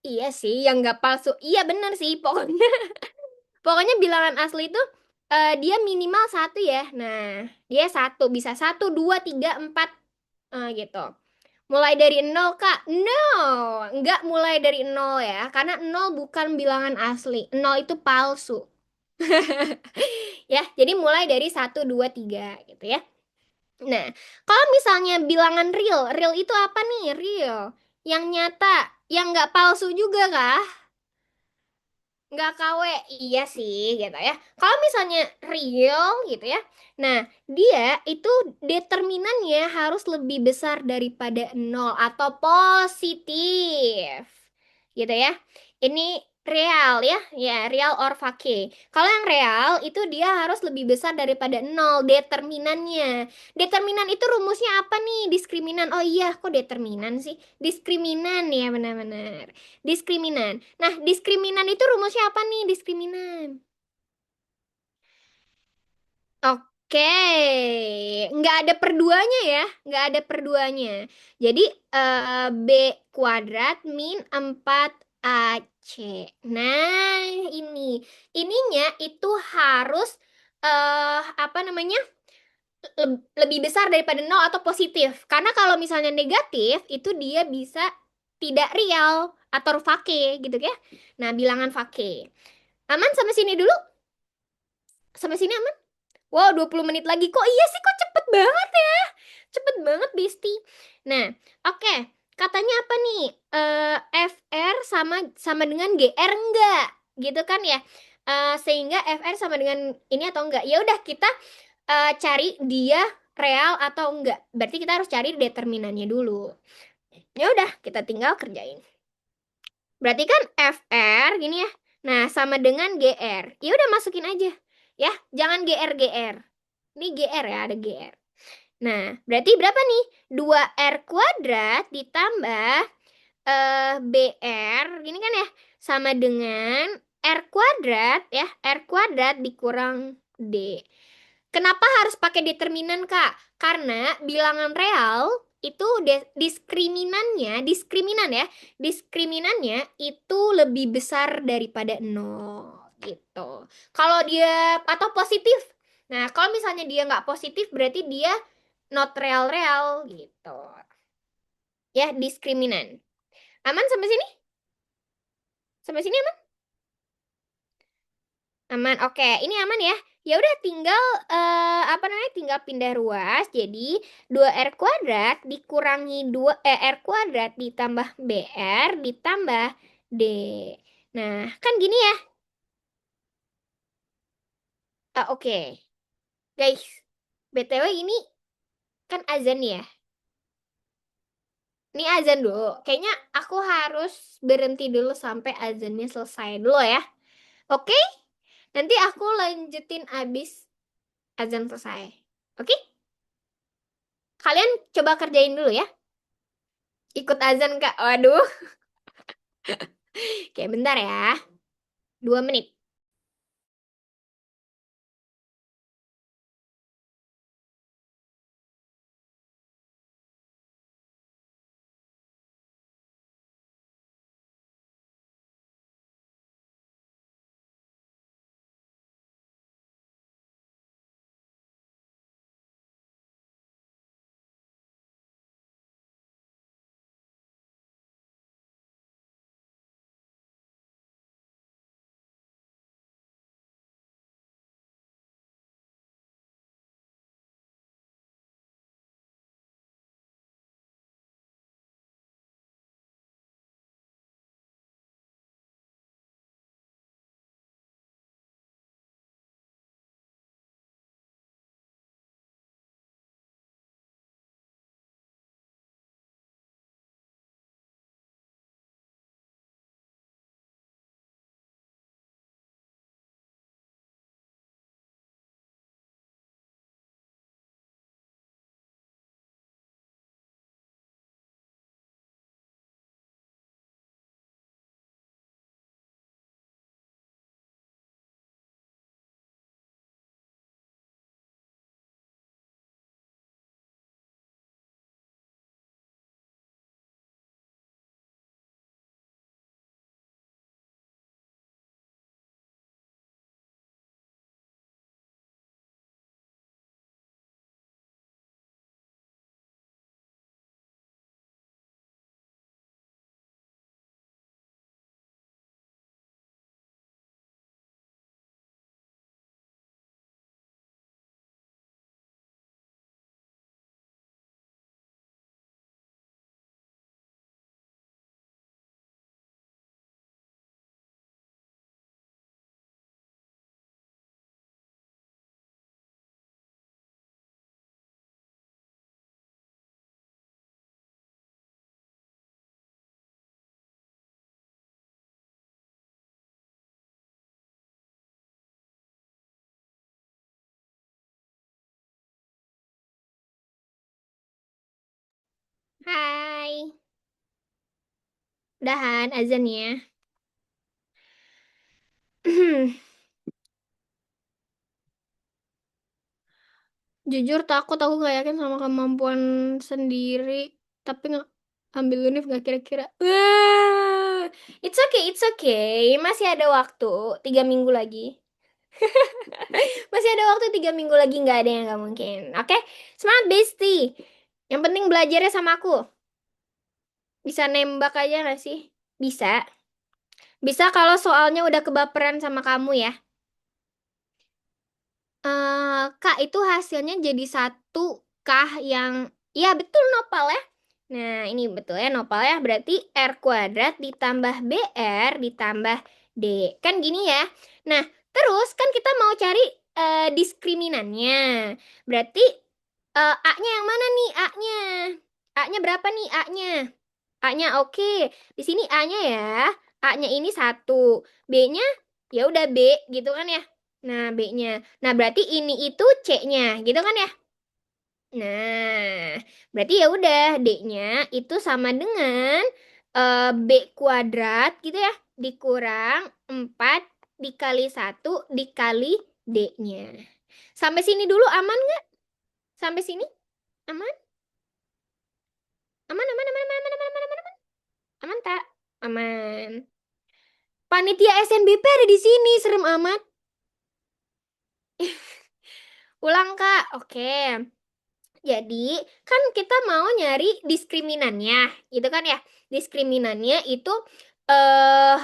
[SPEAKER 1] Iya sih, yang nggak palsu. Iya bener sih. Pokoknya bilangan asli itu dia minimal satu ya. Nah, dia satu. Bisa satu, dua, tiga, empat. Gitu. Mulai dari nol, Kak? No, nggak mulai dari nol ya. Karena nol bukan bilangan asli. Nol itu palsu. Ya, jadi mulai dari satu, dua, tiga gitu ya. Nah, kalau misalnya bilangan real, real itu apa nih? Real. Yang nyata, yang nggak palsu juga kah? Nggak KW, iya sih gitu ya. Kalau misalnya real gitu ya, nah dia itu determinannya harus lebih besar daripada nol atau positif gitu ya. Ini real ya, ya real or fake. Kalau yang real itu dia harus lebih besar daripada nol determinannya. Determinan itu rumusnya apa nih? Diskriminan. Oh iya, kok determinan sih? Diskriminan ya benar-benar. Diskriminan. Nah, diskriminan itu rumusnya apa nih, diskriminan? Oke, nggak ada perduanya ya, nggak ada perduanya. Jadi, B kuadrat min 4AC. Nah, ininya itu harus, apa namanya, lebih besar daripada nol atau positif. Karena kalau misalnya negatif, itu dia bisa tidak real atau fake gitu ya. Nah, bilangan fake. Aman sampai sini dulu? Sampai sini aman? Wow, 20 menit lagi. Kok iya sih? Kok cepet banget ya? Cepet banget, Besti. Nah, oke. Katanya apa nih? FR sama sama dengan GR enggak? Gitu kan ya? Sehingga FR sama dengan ini atau enggak? Ya udah kita cari dia real atau enggak. Berarti kita harus cari determinannya dulu. Ya udah, kita tinggal kerjain. Berarti kan FR gini ya. Nah, sama dengan GR. Ya udah masukin aja. Ya, jangan GR GR. Ini GR ya, ada GR. Nah, berarti berapa nih? 2R kuadrat ditambah BR gini kan ya, sama dengan R kuadrat ya, R kuadrat dikurang D. Kenapa harus pakai determinan, Kak? Karena bilangan real itu diskriminan ya, diskriminannya itu lebih besar daripada nol gitu. Kalau dia atau positif. Nah, kalau misalnya dia nggak positif berarti dia not real-real gitu. Ya, diskriminan. Aman sampai sini? Sampai sini aman? Aman. Oke, ini aman ya. Ya udah tinggal apa namanya? Tinggal pindah ruas. Jadi 2R kuadrat dikurangi 2 R kuadrat ditambah BR ditambah D. Nah, kan gini ya. Oke. Guys, BTW ini kan azan ya. Ini azan dulu. Kayaknya aku harus berhenti dulu sampai azannya selesai dulu ya. Oke? Nanti aku lanjutin abis azan selesai. Oke? Kalian coba kerjain dulu ya. Ikut azan, Kak. Waduh. Kayak bentar ya. 2 menit. Hai. Udahan azan ya. Jujur takut aku gak yakin sama kemampuan sendiri. Tapi nggak ambil univ gak kira-kira. It's okay, it's okay. Masih ada waktu 3 minggu lagi. Masih ada waktu 3 minggu lagi nggak ada yang nggak mungkin. Oke, semangat bestie. Yang penting belajarnya sama aku. Bisa nembak aja nggak sih? Bisa. Bisa kalau soalnya udah kebaperan sama kamu ya. Kak, itu hasilnya jadi satu kah yang... Ya, betul nopal ya. Nah, ini betul ya nopal ya. Berarti R kuadrat ditambah BR ditambah D. Kan gini ya. Nah, terus kan kita mau cari diskriminannya. Berarti A-nya yang mana nih? A-nya. A-nya berapa nih A-nya? A-nya oke. Di sini A-nya ya. A-nya ini 1. B-nya ya udah B gitu kan ya. Nah, B-nya. Nah, berarti ini itu C-nya, gitu kan ya? Nah, berarti ya udah D-nya itu sama dengan B kuadrat gitu ya, dikurang 4 dikali 1 dikali D-nya. Sampai sini dulu aman nggak? Sampai sini aman? Aman, aman, aman, aman, aman, aman, aman, aman, aman. Aman tak? Aman. Panitia SNBP ada di sini, serem amat. Ulang, Kak. Oke. Jadi, kan kita mau nyari diskriminannya, gitu kan ya? Diskriminannya itu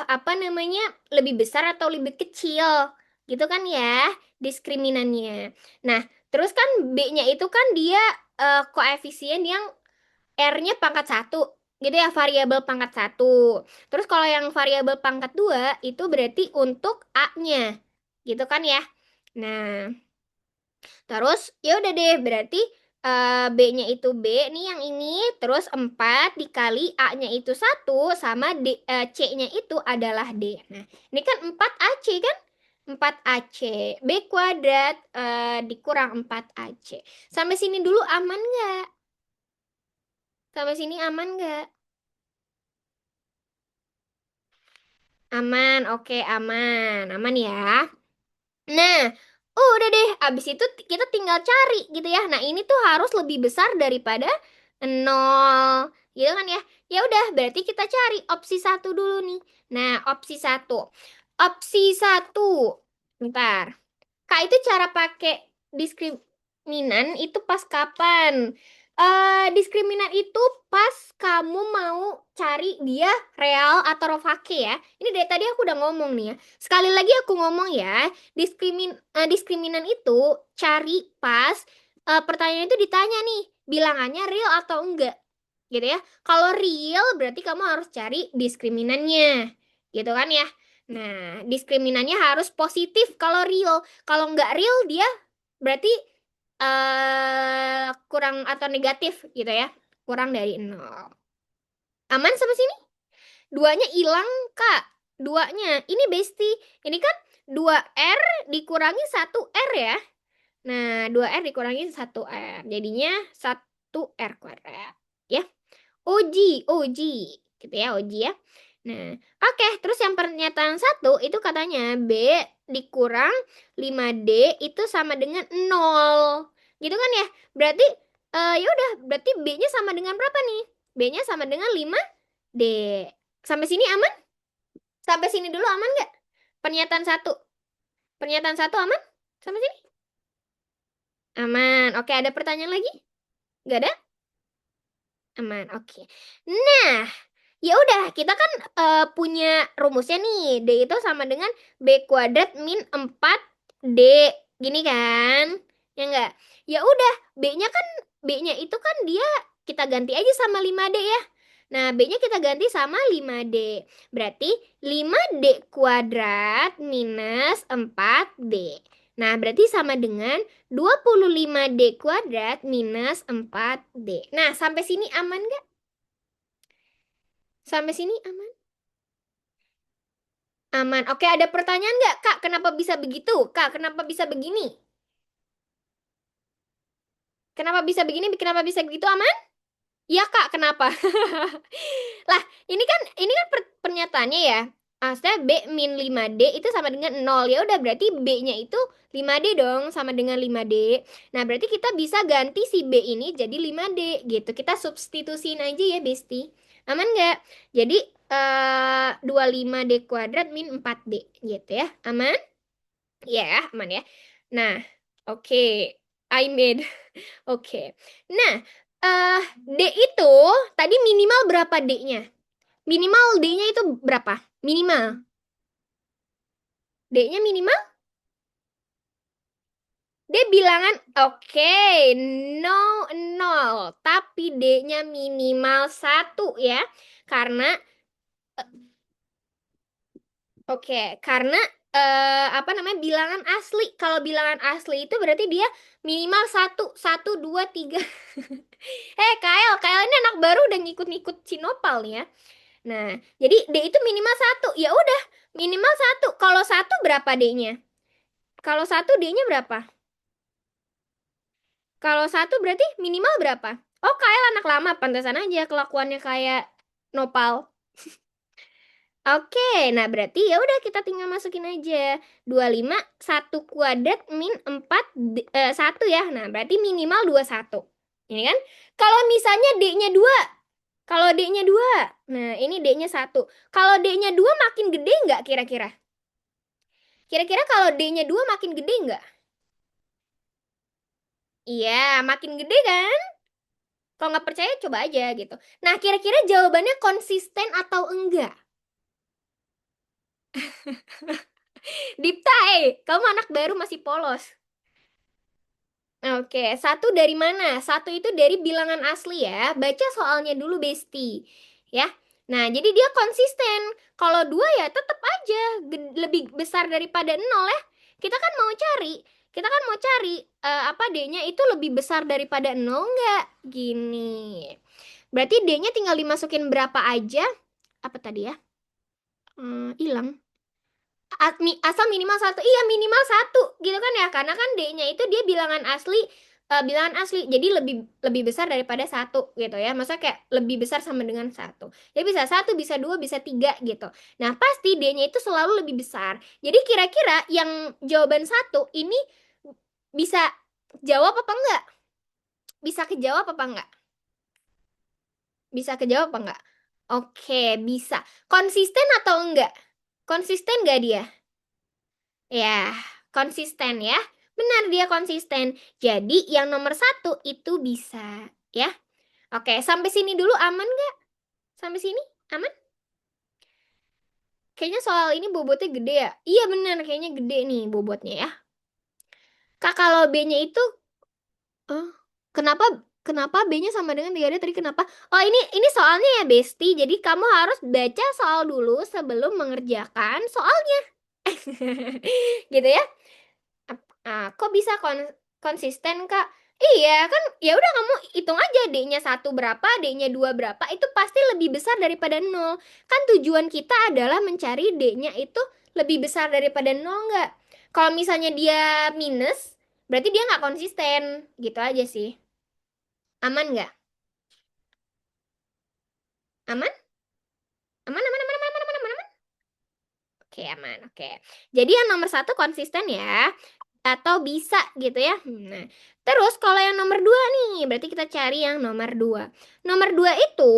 [SPEAKER 1] apa namanya? Lebih besar atau lebih kecil, gitu kan ya? Diskriminannya. Nah, terus kan B-nya itu kan dia koefisien yang R-nya pangkat 1, gitu ya, variabel pangkat 1. Terus kalau yang variabel pangkat 2 itu berarti untuk A-nya, gitu kan ya? Nah, terus ya udah deh berarti B-nya itu B nih yang ini, terus 4 dikali A-nya itu 1 sama C-nya itu adalah D. Nah, ini kan 4AC kan? 4AC. B kuadrat dikurang 4AC. Sampai sini dulu aman nggak? Sampai sini aman nggak? Aman, oke aman. Aman ya. Nah, udah deh, abis itu kita tinggal cari gitu ya. Nah, ini tuh harus lebih besar daripada 0, gitu kan ya. Ya udah, berarti kita cari opsi 1 dulu nih. Nah, opsi 1. Opsi 1. Bentar. Kak, itu cara pakai diskriminan itu pas kapan? Diskriminan itu pas kamu mau cari dia real atau Rovake ya. Ini dari tadi aku udah ngomong nih ya. Sekali lagi aku ngomong ya, diskriminan itu cari pas pertanyaan itu ditanya nih, bilangannya real atau enggak. Gitu ya. Kalau real berarti kamu harus cari diskriminannya. Gitu kan ya. Nah, diskriminannya harus positif kalau real. Kalau nggak real dia berarti kurang atau negatif gitu ya. Kurang dari 0. Aman sampai sini? Duanya hilang, Kak. Duanya. Ini bestie. Ini kan 2R dikurangi 1R ya. Nah, 2R dikurangi 1R. Jadinya 1R kuadrat. Ya. OG. Gitu ya, OG ya. Nah, oke. Terus yang pernyataan 1 itu katanya B dikurang 5D itu sama dengan 0. Gitu kan ya? Berarti ya udah, berarti B-nya sama dengan berapa nih? B-nya sama dengan 5D. Sampai sini aman? Sampai sini dulu aman nggak? Pernyataan 1. Pernyataan 1 aman? Sampai sini? Aman. Oke, ada pertanyaan lagi? Nggak ada? Aman. Oke. Nah, ya udah, kita kan punya rumusnya nih. D itu sama dengan B kuadrat min 4D. Gini kan? Ya enggak? Ya udah, B-nya itu kan dia kita ganti aja sama 5D ya. Nah, B-nya kita ganti sama 5D. Berarti 5D kuadrat minus 4D. Nah, berarti sama dengan 25D kuadrat minus 4D. Nah, sampai sini aman nggak? Sampai sini aman? Aman. Oke, ada pertanyaan nggak, Kak? Kenapa bisa begitu? Kak, kenapa bisa begini? Kenapa bisa begini? Kenapa bisa begitu? Aman? Iya Kak, kenapa? Lah, ini kan pernyataannya ya. Maksudnya B min 5D itu sama dengan 0. Ya udah berarti B-nya itu 5D dong, sama dengan 5D. Nah, berarti kita bisa ganti si B ini jadi 5D gitu. Kita substitusiin aja ya, Besti. Aman nggak? Jadi 25D kuadrat min 4D gitu ya. Aman? Ya, aman ya. Nah, oke. I made. Oke. Nah, D itu tadi minimal berapa D-nya? Minimal D-nya itu berapa? Minimal. D-nya minimal? D bilangan oke, no 0. Tapi D-nya minimal 1 ya. Karena karena apa namanya bilangan asli. Kalau bilangan asli itu berarti dia minimal 1, 1, 2, 3. Kyle ini anak baru udah ngikut-ngikut Sinopal nih ya. Nah, jadi D itu minimal 1. Ya udah, minimal 1. Kalau 1 berapa D-nya? Kalau 1 D-nya berapa? Kalau 1 berarti minimal berapa? Oh, Kyle anak lama, pantesan aja kelakuannya kayak Nopal. Oke, nah berarti ya udah kita tinggal masukin aja. 25 1 kuadrat min 4 1 ya. Nah, berarti minimal 21. Ini kan? Kalau misalnya D-nya 2. Kalau D-nya 2. Nah, ini D-nya 1. Kalau D-nya 2 makin gede nggak kira-kira? Kira-kira kalau D-nya 2 makin gede nggak? Iya, makin gede kan? Kalau nggak percaya coba aja gitu. Nah, kira-kira jawabannya konsisten atau enggak? Dipta, kamu anak baru masih polos. Oke, 1 dari mana? 1 itu dari bilangan asli ya. Baca soalnya dulu, Besti. Ya. Nah, jadi dia konsisten. Kalau 2 ya tetap aja lebih besar daripada 0 ya. Kita kan mau cari apa D-nya itu lebih besar daripada 0 enggak? Gini. Berarti D-nya tinggal dimasukin berapa aja? Apa tadi ya? Hilang. Asal minimal 1. Iya, minimal 1 gitu kan ya, karena kan D-nya itu dia bilangan asli jadi lebih lebih besar daripada 1 gitu ya, maksudnya kayak lebih besar sama dengan 1 ya, bisa 1 bisa 2 bisa 3 gitu. Nah, pasti D-nya itu selalu lebih besar. Jadi kira-kira yang jawaban 1 ini bisa jawab apa enggak? Bisa kejawab apa enggak? Bisa kejawab apa enggak? Oke, bisa. Konsisten atau enggak? Konsisten enggak dia? Ya, konsisten ya. Benar, dia konsisten. Jadi yang nomor 1 itu bisa ya. Oke, sampai sini dulu aman nggak? Sampai sini aman? Kayaknya soal ini bobotnya gede ya. Iya benar, kayaknya gede nih bobotnya ya. Kak, kalau B-nya itu kenapa kenapa B-nya sama dengan 3D tadi kenapa? Oh, ini soalnya ya, Besti. Jadi kamu harus baca soal dulu sebelum mengerjakan soalnya. Gitu ya. Kok bisa konsisten, Kak? Iya, kan ya udah kamu hitung aja D-nya 1 berapa, D-nya 2 berapa, itu pasti lebih besar daripada 0. Kan tujuan kita adalah mencari D-nya itu lebih besar daripada 0 nggak? Kalau misalnya dia minus, berarti dia nggak konsisten. Gitu aja sih. Aman nggak? Aman? Aman, aman, aman, aman, aman, aman, aman, aman. Oke, aman. Oke. Jadi yang nomor 1 konsisten ya. Atau bisa gitu ya. Nah, terus kalau yang nomor 2 nih, berarti kita cari yang nomor 2. Nomor 2 itu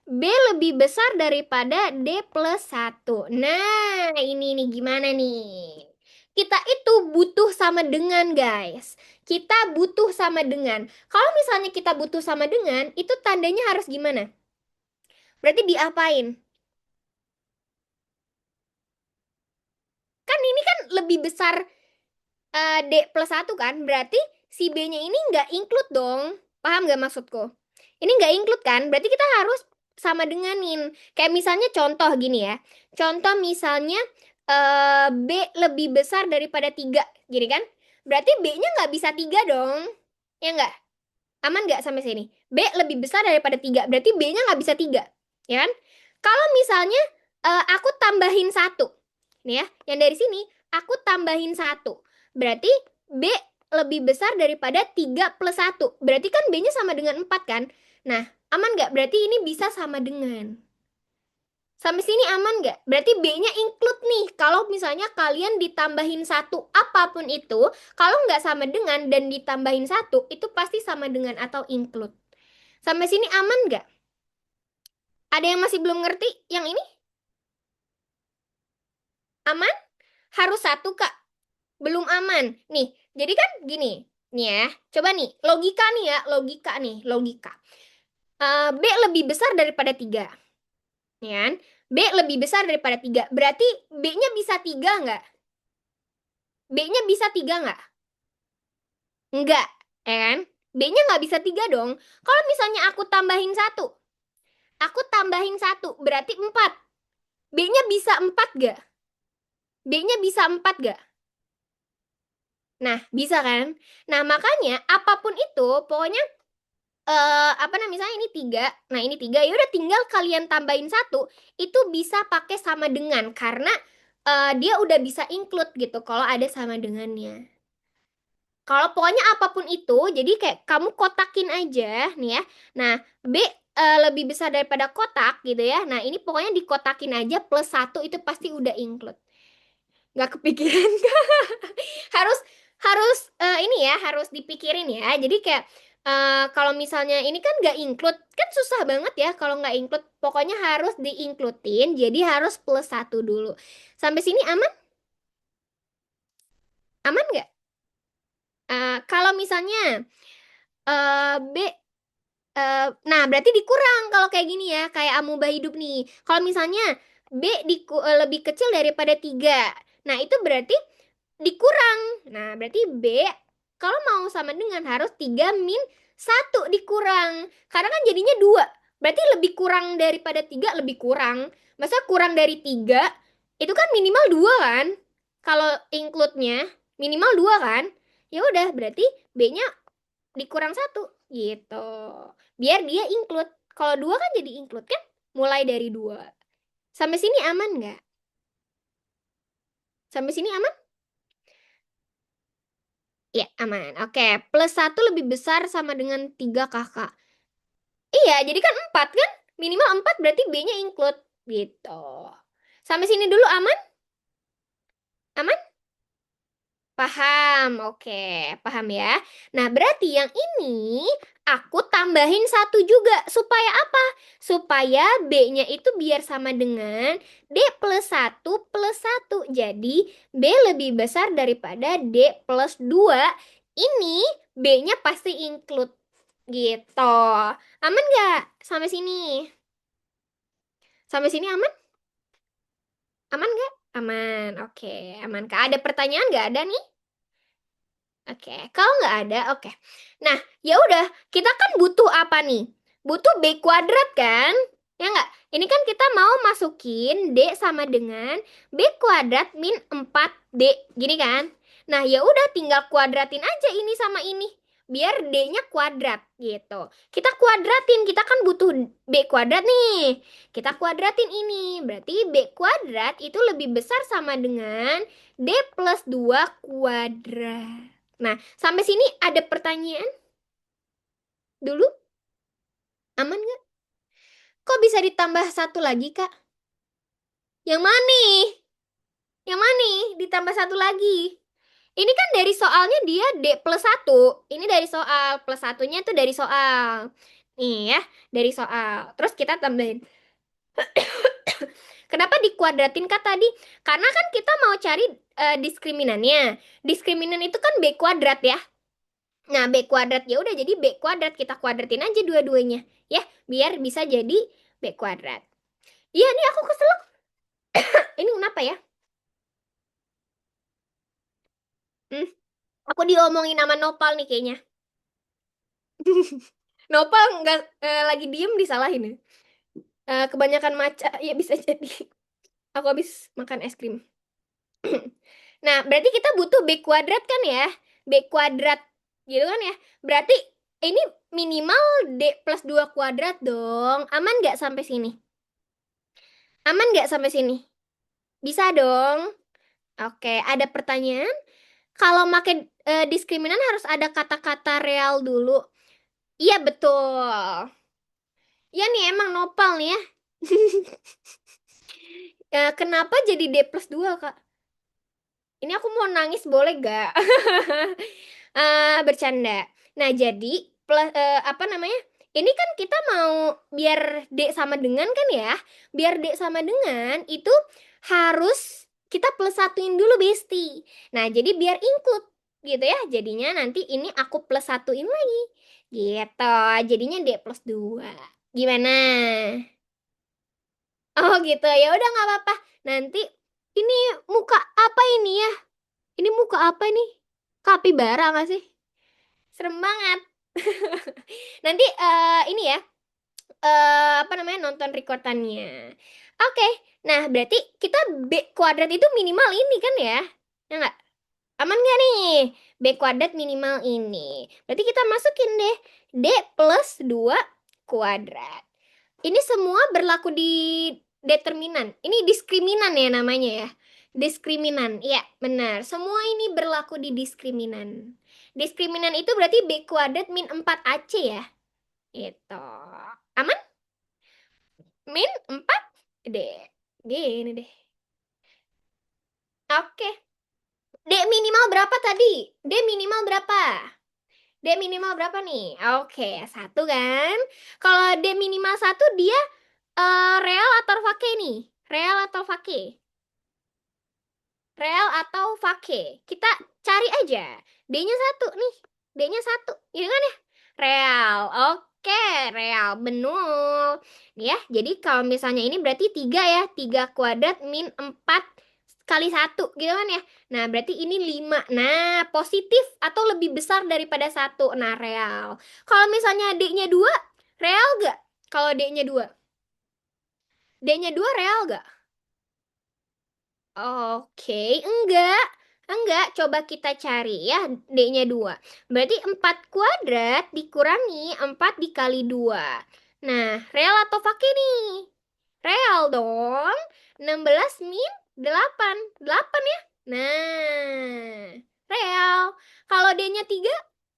[SPEAKER 1] B lebih besar daripada D plus 1. Nah, ini nih gimana nih? Kita itu butuh sama dengan, guys. Kita butuh sama dengan. Kalau misalnya kita butuh sama dengan, itu tandanya harus gimana? Berarti diapain? Kan ini kan lebih besar D plus 1 kan, berarti si B-nya ini nggak include dong. Paham nggak maksudku? Ini nggak include kan, berarti kita harus sama denganin. Kayak misalnya contoh gini ya. Contoh misalnya B lebih besar daripada 3, gini kan? Berarti B-nya nggak bisa 3 dong. Ya nggak? Aman nggak sampai sini? B lebih besar daripada 3, berarti B-nya nggak bisa 3. Ya kan? Kalau misalnya aku tambahin 1. Nih ya, yang dari sini aku tambahin 1. Berarti B lebih besar daripada 3 plus 1. Berarti kan B-nya sama dengan 4 kan? Nah, Aman nggak? Berarti ini bisa sama dengan. Sampai sini aman nggak? Berarti B-nya include nih. Kalau misalnya kalian ditambahin satu apapun itu, kalau nggak sama dengan dan ditambahin satu, itu pasti sama dengan atau include. Sampai sini aman nggak? Ada yang masih belum ngerti yang ini? Aman? Harus satu, Kak. Belum aman. Nih, jadi kan gini. Nih ya, coba nih. Logika nih ya, logika nih, logika. B lebih besar daripada 3. Ya kan? B lebih besar daripada 3. Berarti B-nya bisa 3 nggak? B-nya bisa 3 nggak? Enggak, ya kan? B-nya nggak bisa 3 dong. Kalau misalnya aku tambahin satu, berarti 4. B-nya bisa 4 nggak? B-nya bisa 4 nggak? Nah, bisa kan? Nah, makanya apapun itu, pokoknya apa namanya, misalnya ini 3. Nah, ini 3, ya udah tinggal kalian tambahin satu, itu bisa pakai sama dengan karena dia udah bisa include gitu kalau ada sama dengannya. Kalau pokoknya apapun itu, jadi kayak kamu kotakin aja nih ya. Nah, B lebih besar daripada kotak gitu ya. Nah, ini pokoknya dikotakin aja plus satu itu pasti udah include. Nggak kepikiran. harus harus ini ya, harus dipikirin ya. Jadi kayak kalau misalnya ini kan nggak include, kan susah banget ya kalau nggak include. Pokoknya harus diincludein, jadi harus plus satu dulu. Sampai sini aman? Aman nggak? Kalau misalnya B, nah berarti dikurang kalau kayak gini ya, kayak amuba hidup nih. Kalau misalnya B lebih kecil daripada 3, nah itu berarti dikurang. Nah, berarti B kalau mau sama dengan harus 3 min 1 dikurang. Karena kan jadinya 2. Berarti lebih kurang daripada 3, lebih kurang. Masa kurang dari 3? Itu kan minimal 2 kan? Kalau include-nya minimal 2 kan? Ya udah, berarti B-nya dikurang 1 gitu. Biar dia include. Kalau 2 kan jadi include kan? Mulai dari 2. Sampai sini aman nggak? Sampai sini aman? Ya, aman. Oke, plus satu lebih besar sama dengan 3 kakak. Iya, jadi kan 4 kan? Minimal 4 berarti B-nya include. Gitu. Sampai sini dulu aman? Aman? Paham, oke, paham ya. Nah, berarti yang ini aku tambahin satu juga. Supaya apa? Supaya B-nya itu biar sama dengan D plus satu plus satu. Jadi, B lebih besar daripada D plus 2. Ini B-nya pasti include. Gitu. Aman nggak? Sampai sini. Sampai sini aman? Aman nggak? Aman, oke. Aman, Kak. Ada pertanyaan nggak? Ada nih? Oke, kalau nggak ada, oke. Nah, ya udah, kita kan butuh apa nih? Butuh B kuadrat kan? Ya nggak? Ini kan kita mau masukin D sama dengan B kuadrat min 4D. Gini kan? Nah, ya udah tinggal kuadratin aja ini sama ini. Biar D-nya kuadrat gitu. Kita kuadratin, kita kan butuh B kuadrat nih. Kita kuadratin ini. Berarti B kuadrat itu lebih besar sama dengan D plus 2 kuadrat. Nah, sampai sini ada pertanyaan dulu? Aman nggak? Kok bisa ditambah satu lagi, Kak? Yang mana nih? Yang mana nih? Ditambah satu lagi. Ini kan dari soalnya dia D plus 1. Ini dari soal. Plus satunya itu dari soal. Nih ya, dari soal. Terus kita tambahin. Kenapa dikuadratin, Kak, tadi? Karena kan kita mau cari diskriminannya. Diskriminan itu kan B kuadrat ya. Nah, B kuadrat ya udah jadi B kuadrat, kita kuadratin aja dua-duanya ya, biar bisa jadi B kuadrat. Iya, nih aku kesel. Ini kenapa ya? Hmm, aku diomongin sama Nopal nih kayaknya. Nopal nggak lagi diem disalahin ya. Kebanyakan maca, ya bisa jadi. Aku habis makan es krim. Nah, berarti kita butuh B kuadrat kan ya? B kuadrat gitu kan ya? Berarti ini minimal D plus 2 kuadrat dong. Aman nggak sampai sini? Aman nggak sampai sini? Bisa dong. Oke, ada pertanyaan? Kalau pakai diskriminan harus ada kata-kata real dulu. Iya, betul. Ya nih emang nopal nih ya. Kenapa jadi D+2 Kak? Ini aku mau nangis boleh gak? Bercanda. Nah, jadi apa namanya? Ini kan kita mau biar D sama dengan kan ya? Biar D sama dengan itu harus kita plus satuin dulu besti. Nah, jadi biar include gitu ya. Jadinya nanti ini aku plus satuin lagi. Gitu. Jadinya D+2. Gimana? Oh gitu. Ya udah nggak apa-apa. Nanti ini muka apa ini ya? Ini muka apa nih? Kapibara nggak sih? Serem banget. Nanti ini ya, apa namanya nonton recordannya. Oke, nah berarti kita B kuadrat itu minimal ini kan ya? Ya nggak? Aman nggak nih? B kuadrat minimal ini. Berarti kita masukin deh D+2 kuadrat. Ini semua berlaku di determinan. Ini diskriminan ya namanya ya. Diskriminan. Iya, benar. Semua ini berlaku di diskriminan. Diskriminan itu berarti B kuadrat min 4AC ya. Itu. Aman? Min 4 D. Gini deh. Oke. D minimal berapa tadi? D minimal berapa? D minimal berapa nih? Oke, satu kan? Kalau D minimal satu dia real atau vake nih? Real atau vake? Real atau vake? Kita cari aja. D-nya satu nih. D-nya satu. Gitu kan ya? Real. Oke, real. Benar. Nih ya, jadi kalau misalnya ini berarti 3 ya. 3 kuadrat min 4 kali satu gitu kan ya. Nah, berarti ini 5. Nah, positif atau lebih besar daripada satu. Nah, real. Kalau misalnya D-nya 2, real gak? Kalau D-nya 2. D-nya 2 real gak? Oke, enggak. Enggak, coba kita cari ya D-nya 2. Berarti 4 kuadrat dikurangi 4 dikali 2. Nah, real atau vaki nih? Real dong. 16 min 8. 8 ya? Nah, real. Kalau D-nya 3,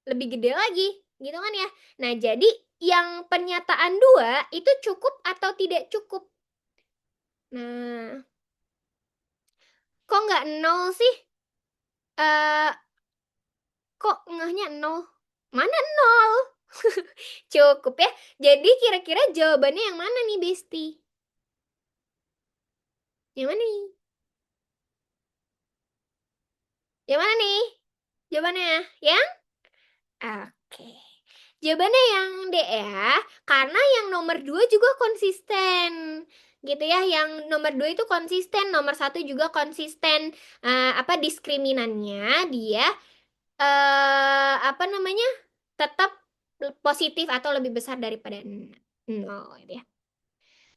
[SPEAKER 1] lebih gede lagi. Gitu kan ya? Nah, jadi yang pernyataan 2 itu cukup atau tidak cukup? Nah, kok nggak nol sih? eh Kok ngehnya nol? Mana nol? Cukup ya. Jadi kira-kira jawabannya yang mana nih, Besti? Yang mana nih? Yang mana nih? Jawabannya yang oke. Jawabannya yang D ya. Karena yang nomor 2 juga konsisten. Gitu ya, yang nomor 2 itu konsisten, nomor satu juga konsisten. Apa diskriminannya dia apa namanya? Tetap positif atau lebih besar daripada nol gitu ya.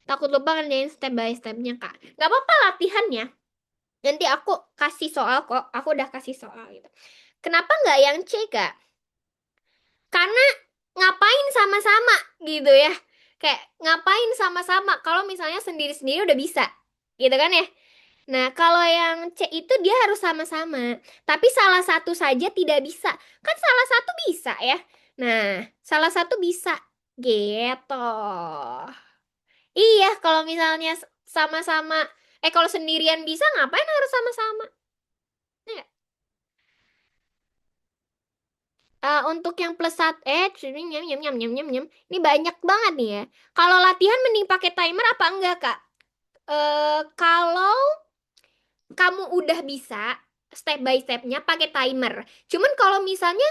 [SPEAKER 1] Takut lupa ngerjain step by stepnya Kak. Gak apa-apa latihannya. Nanti aku kasih soal kok. Aku udah kasih soal gitu. Kenapa nggak yang C Kak? Karena ngapain sama-sama gitu ya. Kayak ngapain sama-sama kalau misalnya sendiri-sendiri udah bisa. Gitu kan ya. Nah, kalau yang C itu dia harus sama-sama. Tapi salah satu saja tidak bisa. Kan salah satu bisa ya. Nah, salah satu bisa. Gitu. Iya, kalau misalnya sama-sama, kalau sendirian bisa ngapain harus sama-sama? Iya nggak? Untuk yang plus satu, ini nyam nyam nyam nyam nyam nyam. Ini banyak banget nih ya. Kalau latihan mending pakai timer apa enggak, Kak? Kalau kamu udah bisa step by stepnya pakai timer. Cuman kalau misalnya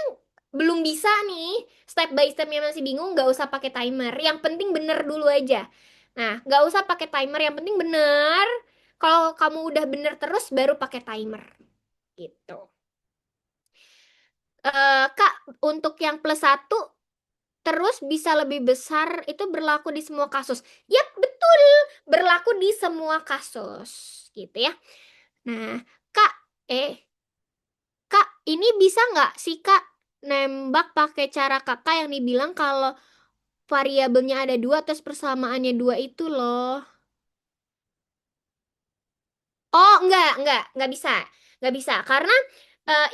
[SPEAKER 1] belum bisa nih, step by stepnya masih bingung, nggak usah pakai timer. Yang penting bener dulu aja. Nah, nggak usah pakai timer, yang penting bener. Kalau kamu udah bener terus, baru pakai timer. Gitu. Kak, untuk yang plus satu, terus bisa lebih besar, itu berlaku di semua kasus. Yap, betul. Berlaku di semua kasus. Gitu ya. Nah, Kak, Kak, ini bisa nggak sih Kak nembak pakai cara kakak yang dibilang kalau variabelnya ada dua terus persamaannya dua itu loh. Oh, nggak bisa. Nggak bisa, karena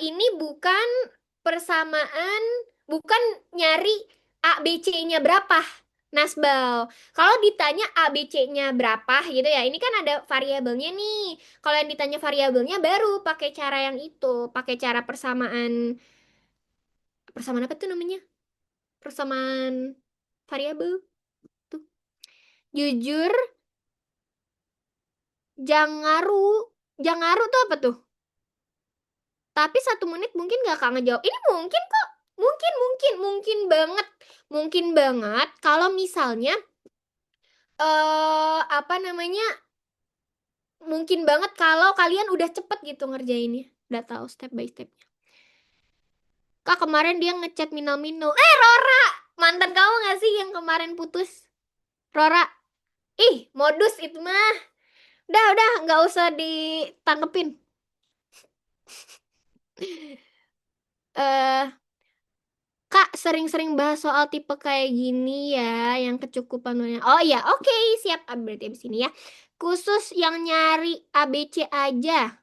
[SPEAKER 1] ini bukan persamaan, bukan nyari A, B, C-nya berapa. Nasbal. Kalau ditanya A, B, C-nya berapa gitu ya. Ini kan ada variabelnya nih. Kalau yang ditanya variabelnya baru pakai cara yang itu, pakai cara persamaan. Persamaan apa tuh namanya? Persamaan variabel tuh. Jujur, jangaru. Jangaru tuh apa tuh? Tapi 1 menit mungkin gak akan ngejawab. Ini mungkin kok. Mungkin banget. Mungkin banget kalau misalnya apa namanya? Mungkin banget kalau kalian udah cepet gitu ngerjainnya. Udah tahu step by stepnya. Kak kemarin dia ngechat minal-minal. Rora! Mantan kamu gak sih yang kemarin putus? Rora. Ih, modus itu mah. Udah, nggak usah ditangkepin. Eh, Kak sering-sering bahas soal tipe kayak gini ya, yang kecukupan. Oh iya, oke, siap. Berarti abis ini ya. Khusus yang nyari ABC aja.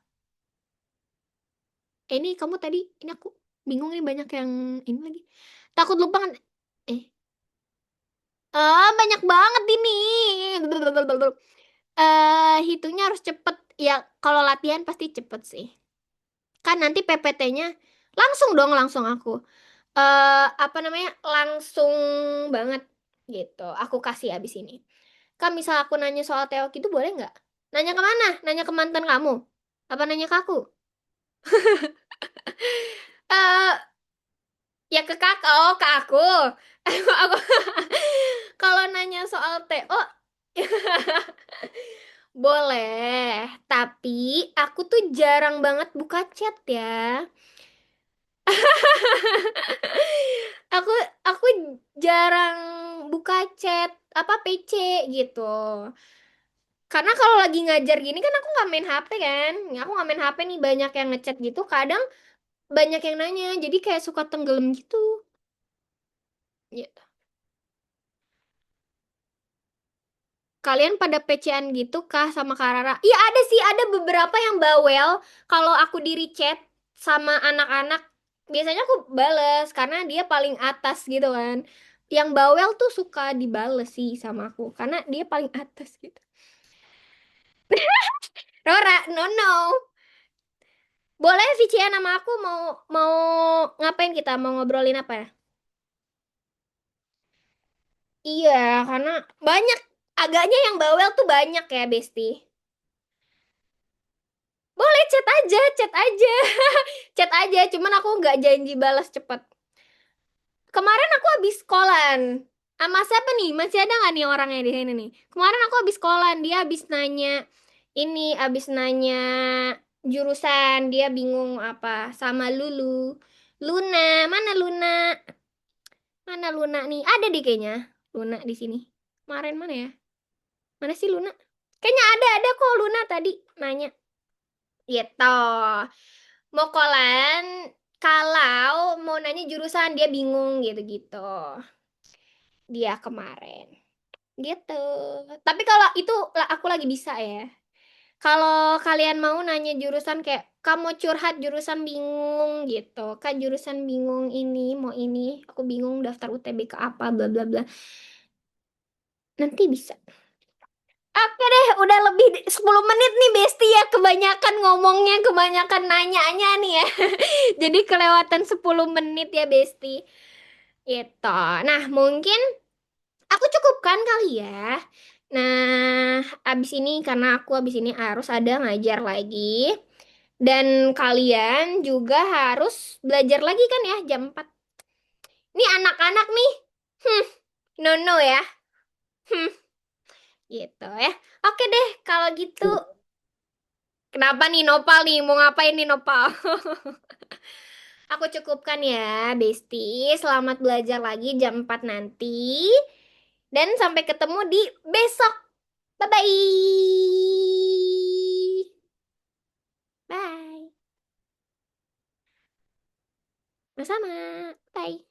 [SPEAKER 1] Ini kamu tadi, ini aku bingung nih banyak yang ini lagi. Takut lupa kan? Eh, banyak banget ini. Hitungnya harus cepet. Ya, kalau latihan pasti cepet sih. Kan nanti PPT-nya langsung aku. Apa namanya? Langsung banget gitu. Aku kasih abis ini. Kan misal aku nanya soal teok itu boleh nggak? Nanya ke mana? Nanya ke mantan kamu? Apa nanya ke aku? Eh, ya ke kakak, oh ke aku. Aku kalau nanya soal TO boleh, tapi aku tuh jarang banget buka chat ya. Aku aku jarang buka chat apa PC gitu. Karena kalau lagi ngajar gini kan aku nggak main HP kan. Aku nggak main HP nih banyak yang ngechat gitu. Kadang banyak yang nanya, jadi kayak suka tenggelam gitu. Ya. Kalian pada PC-an gitu kah sama Kak Rara? Iya ada sih, ada beberapa yang bawel. Kalau aku diri chat sama anak-anak, biasanya aku bales karena dia paling atas gitu kan. Yang bawel tuh suka dibales sih sama aku, karena dia paling atas gitu. Rora, no no. Boleh VCN sama aku mau mau ngapain kita? Mau ngobrolin apa ya? Iya, karena banyak agaknya yang bawel tuh banyak ya, Besti. Boleh chat aja, chat aja. Chat aja, cuman aku nggak janji balas cepet. Kemarin aku habis kolan. Sama siapa nih? Masih ada nggak nih orangnya di sini nih? Kemarin aku habis kolan, dia habis nanya ini, habis nanya jurusan, dia bingung apa sama Lulu. Luna, mana Luna? Mana Luna nih? Ada deh kayaknya. Luna di sini. Kemarin mana ya? Mana sih Luna? Kayaknya ada kok Luna tadi nanya. Gitu. Mau kolan, kalau mau nanya jurusan dia bingung gitu-gitu. Dia kemarin. Gitu. Tapi kalau itu aku lagi bisa ya. Kalau kalian mau nanya jurusan kayak kamu curhat jurusan bingung gitu. Kak jurusan bingung ini, mau ini, aku bingung daftar UTBK apa bla bla bla. Nanti bisa. Oke deh, udah lebih 10 menit nih Besti ya. Kebanyakan ngomongnya, kebanyakan nanyanya nih ya. Jadi kelewatan 10 menit ya Besti. Gitu. Nah, mungkin aku cukupkan kali ya. Nah, abis ini karena aku abis ini harus ada ngajar lagi. Dan kalian juga harus belajar lagi kan ya jam 4. Ini anak-anak nih. Hmm, no no ya. Hmm, gitu ya. Oke deh, kalau gitu. Kenapa nih Nopal nih? Mau ngapain nih Nopal? Aku cukupkan ya, Besti. Selamat belajar lagi jam 4 nanti. Dan sampai ketemu di besok. Bye-bye. Bye. Bersama. Bye.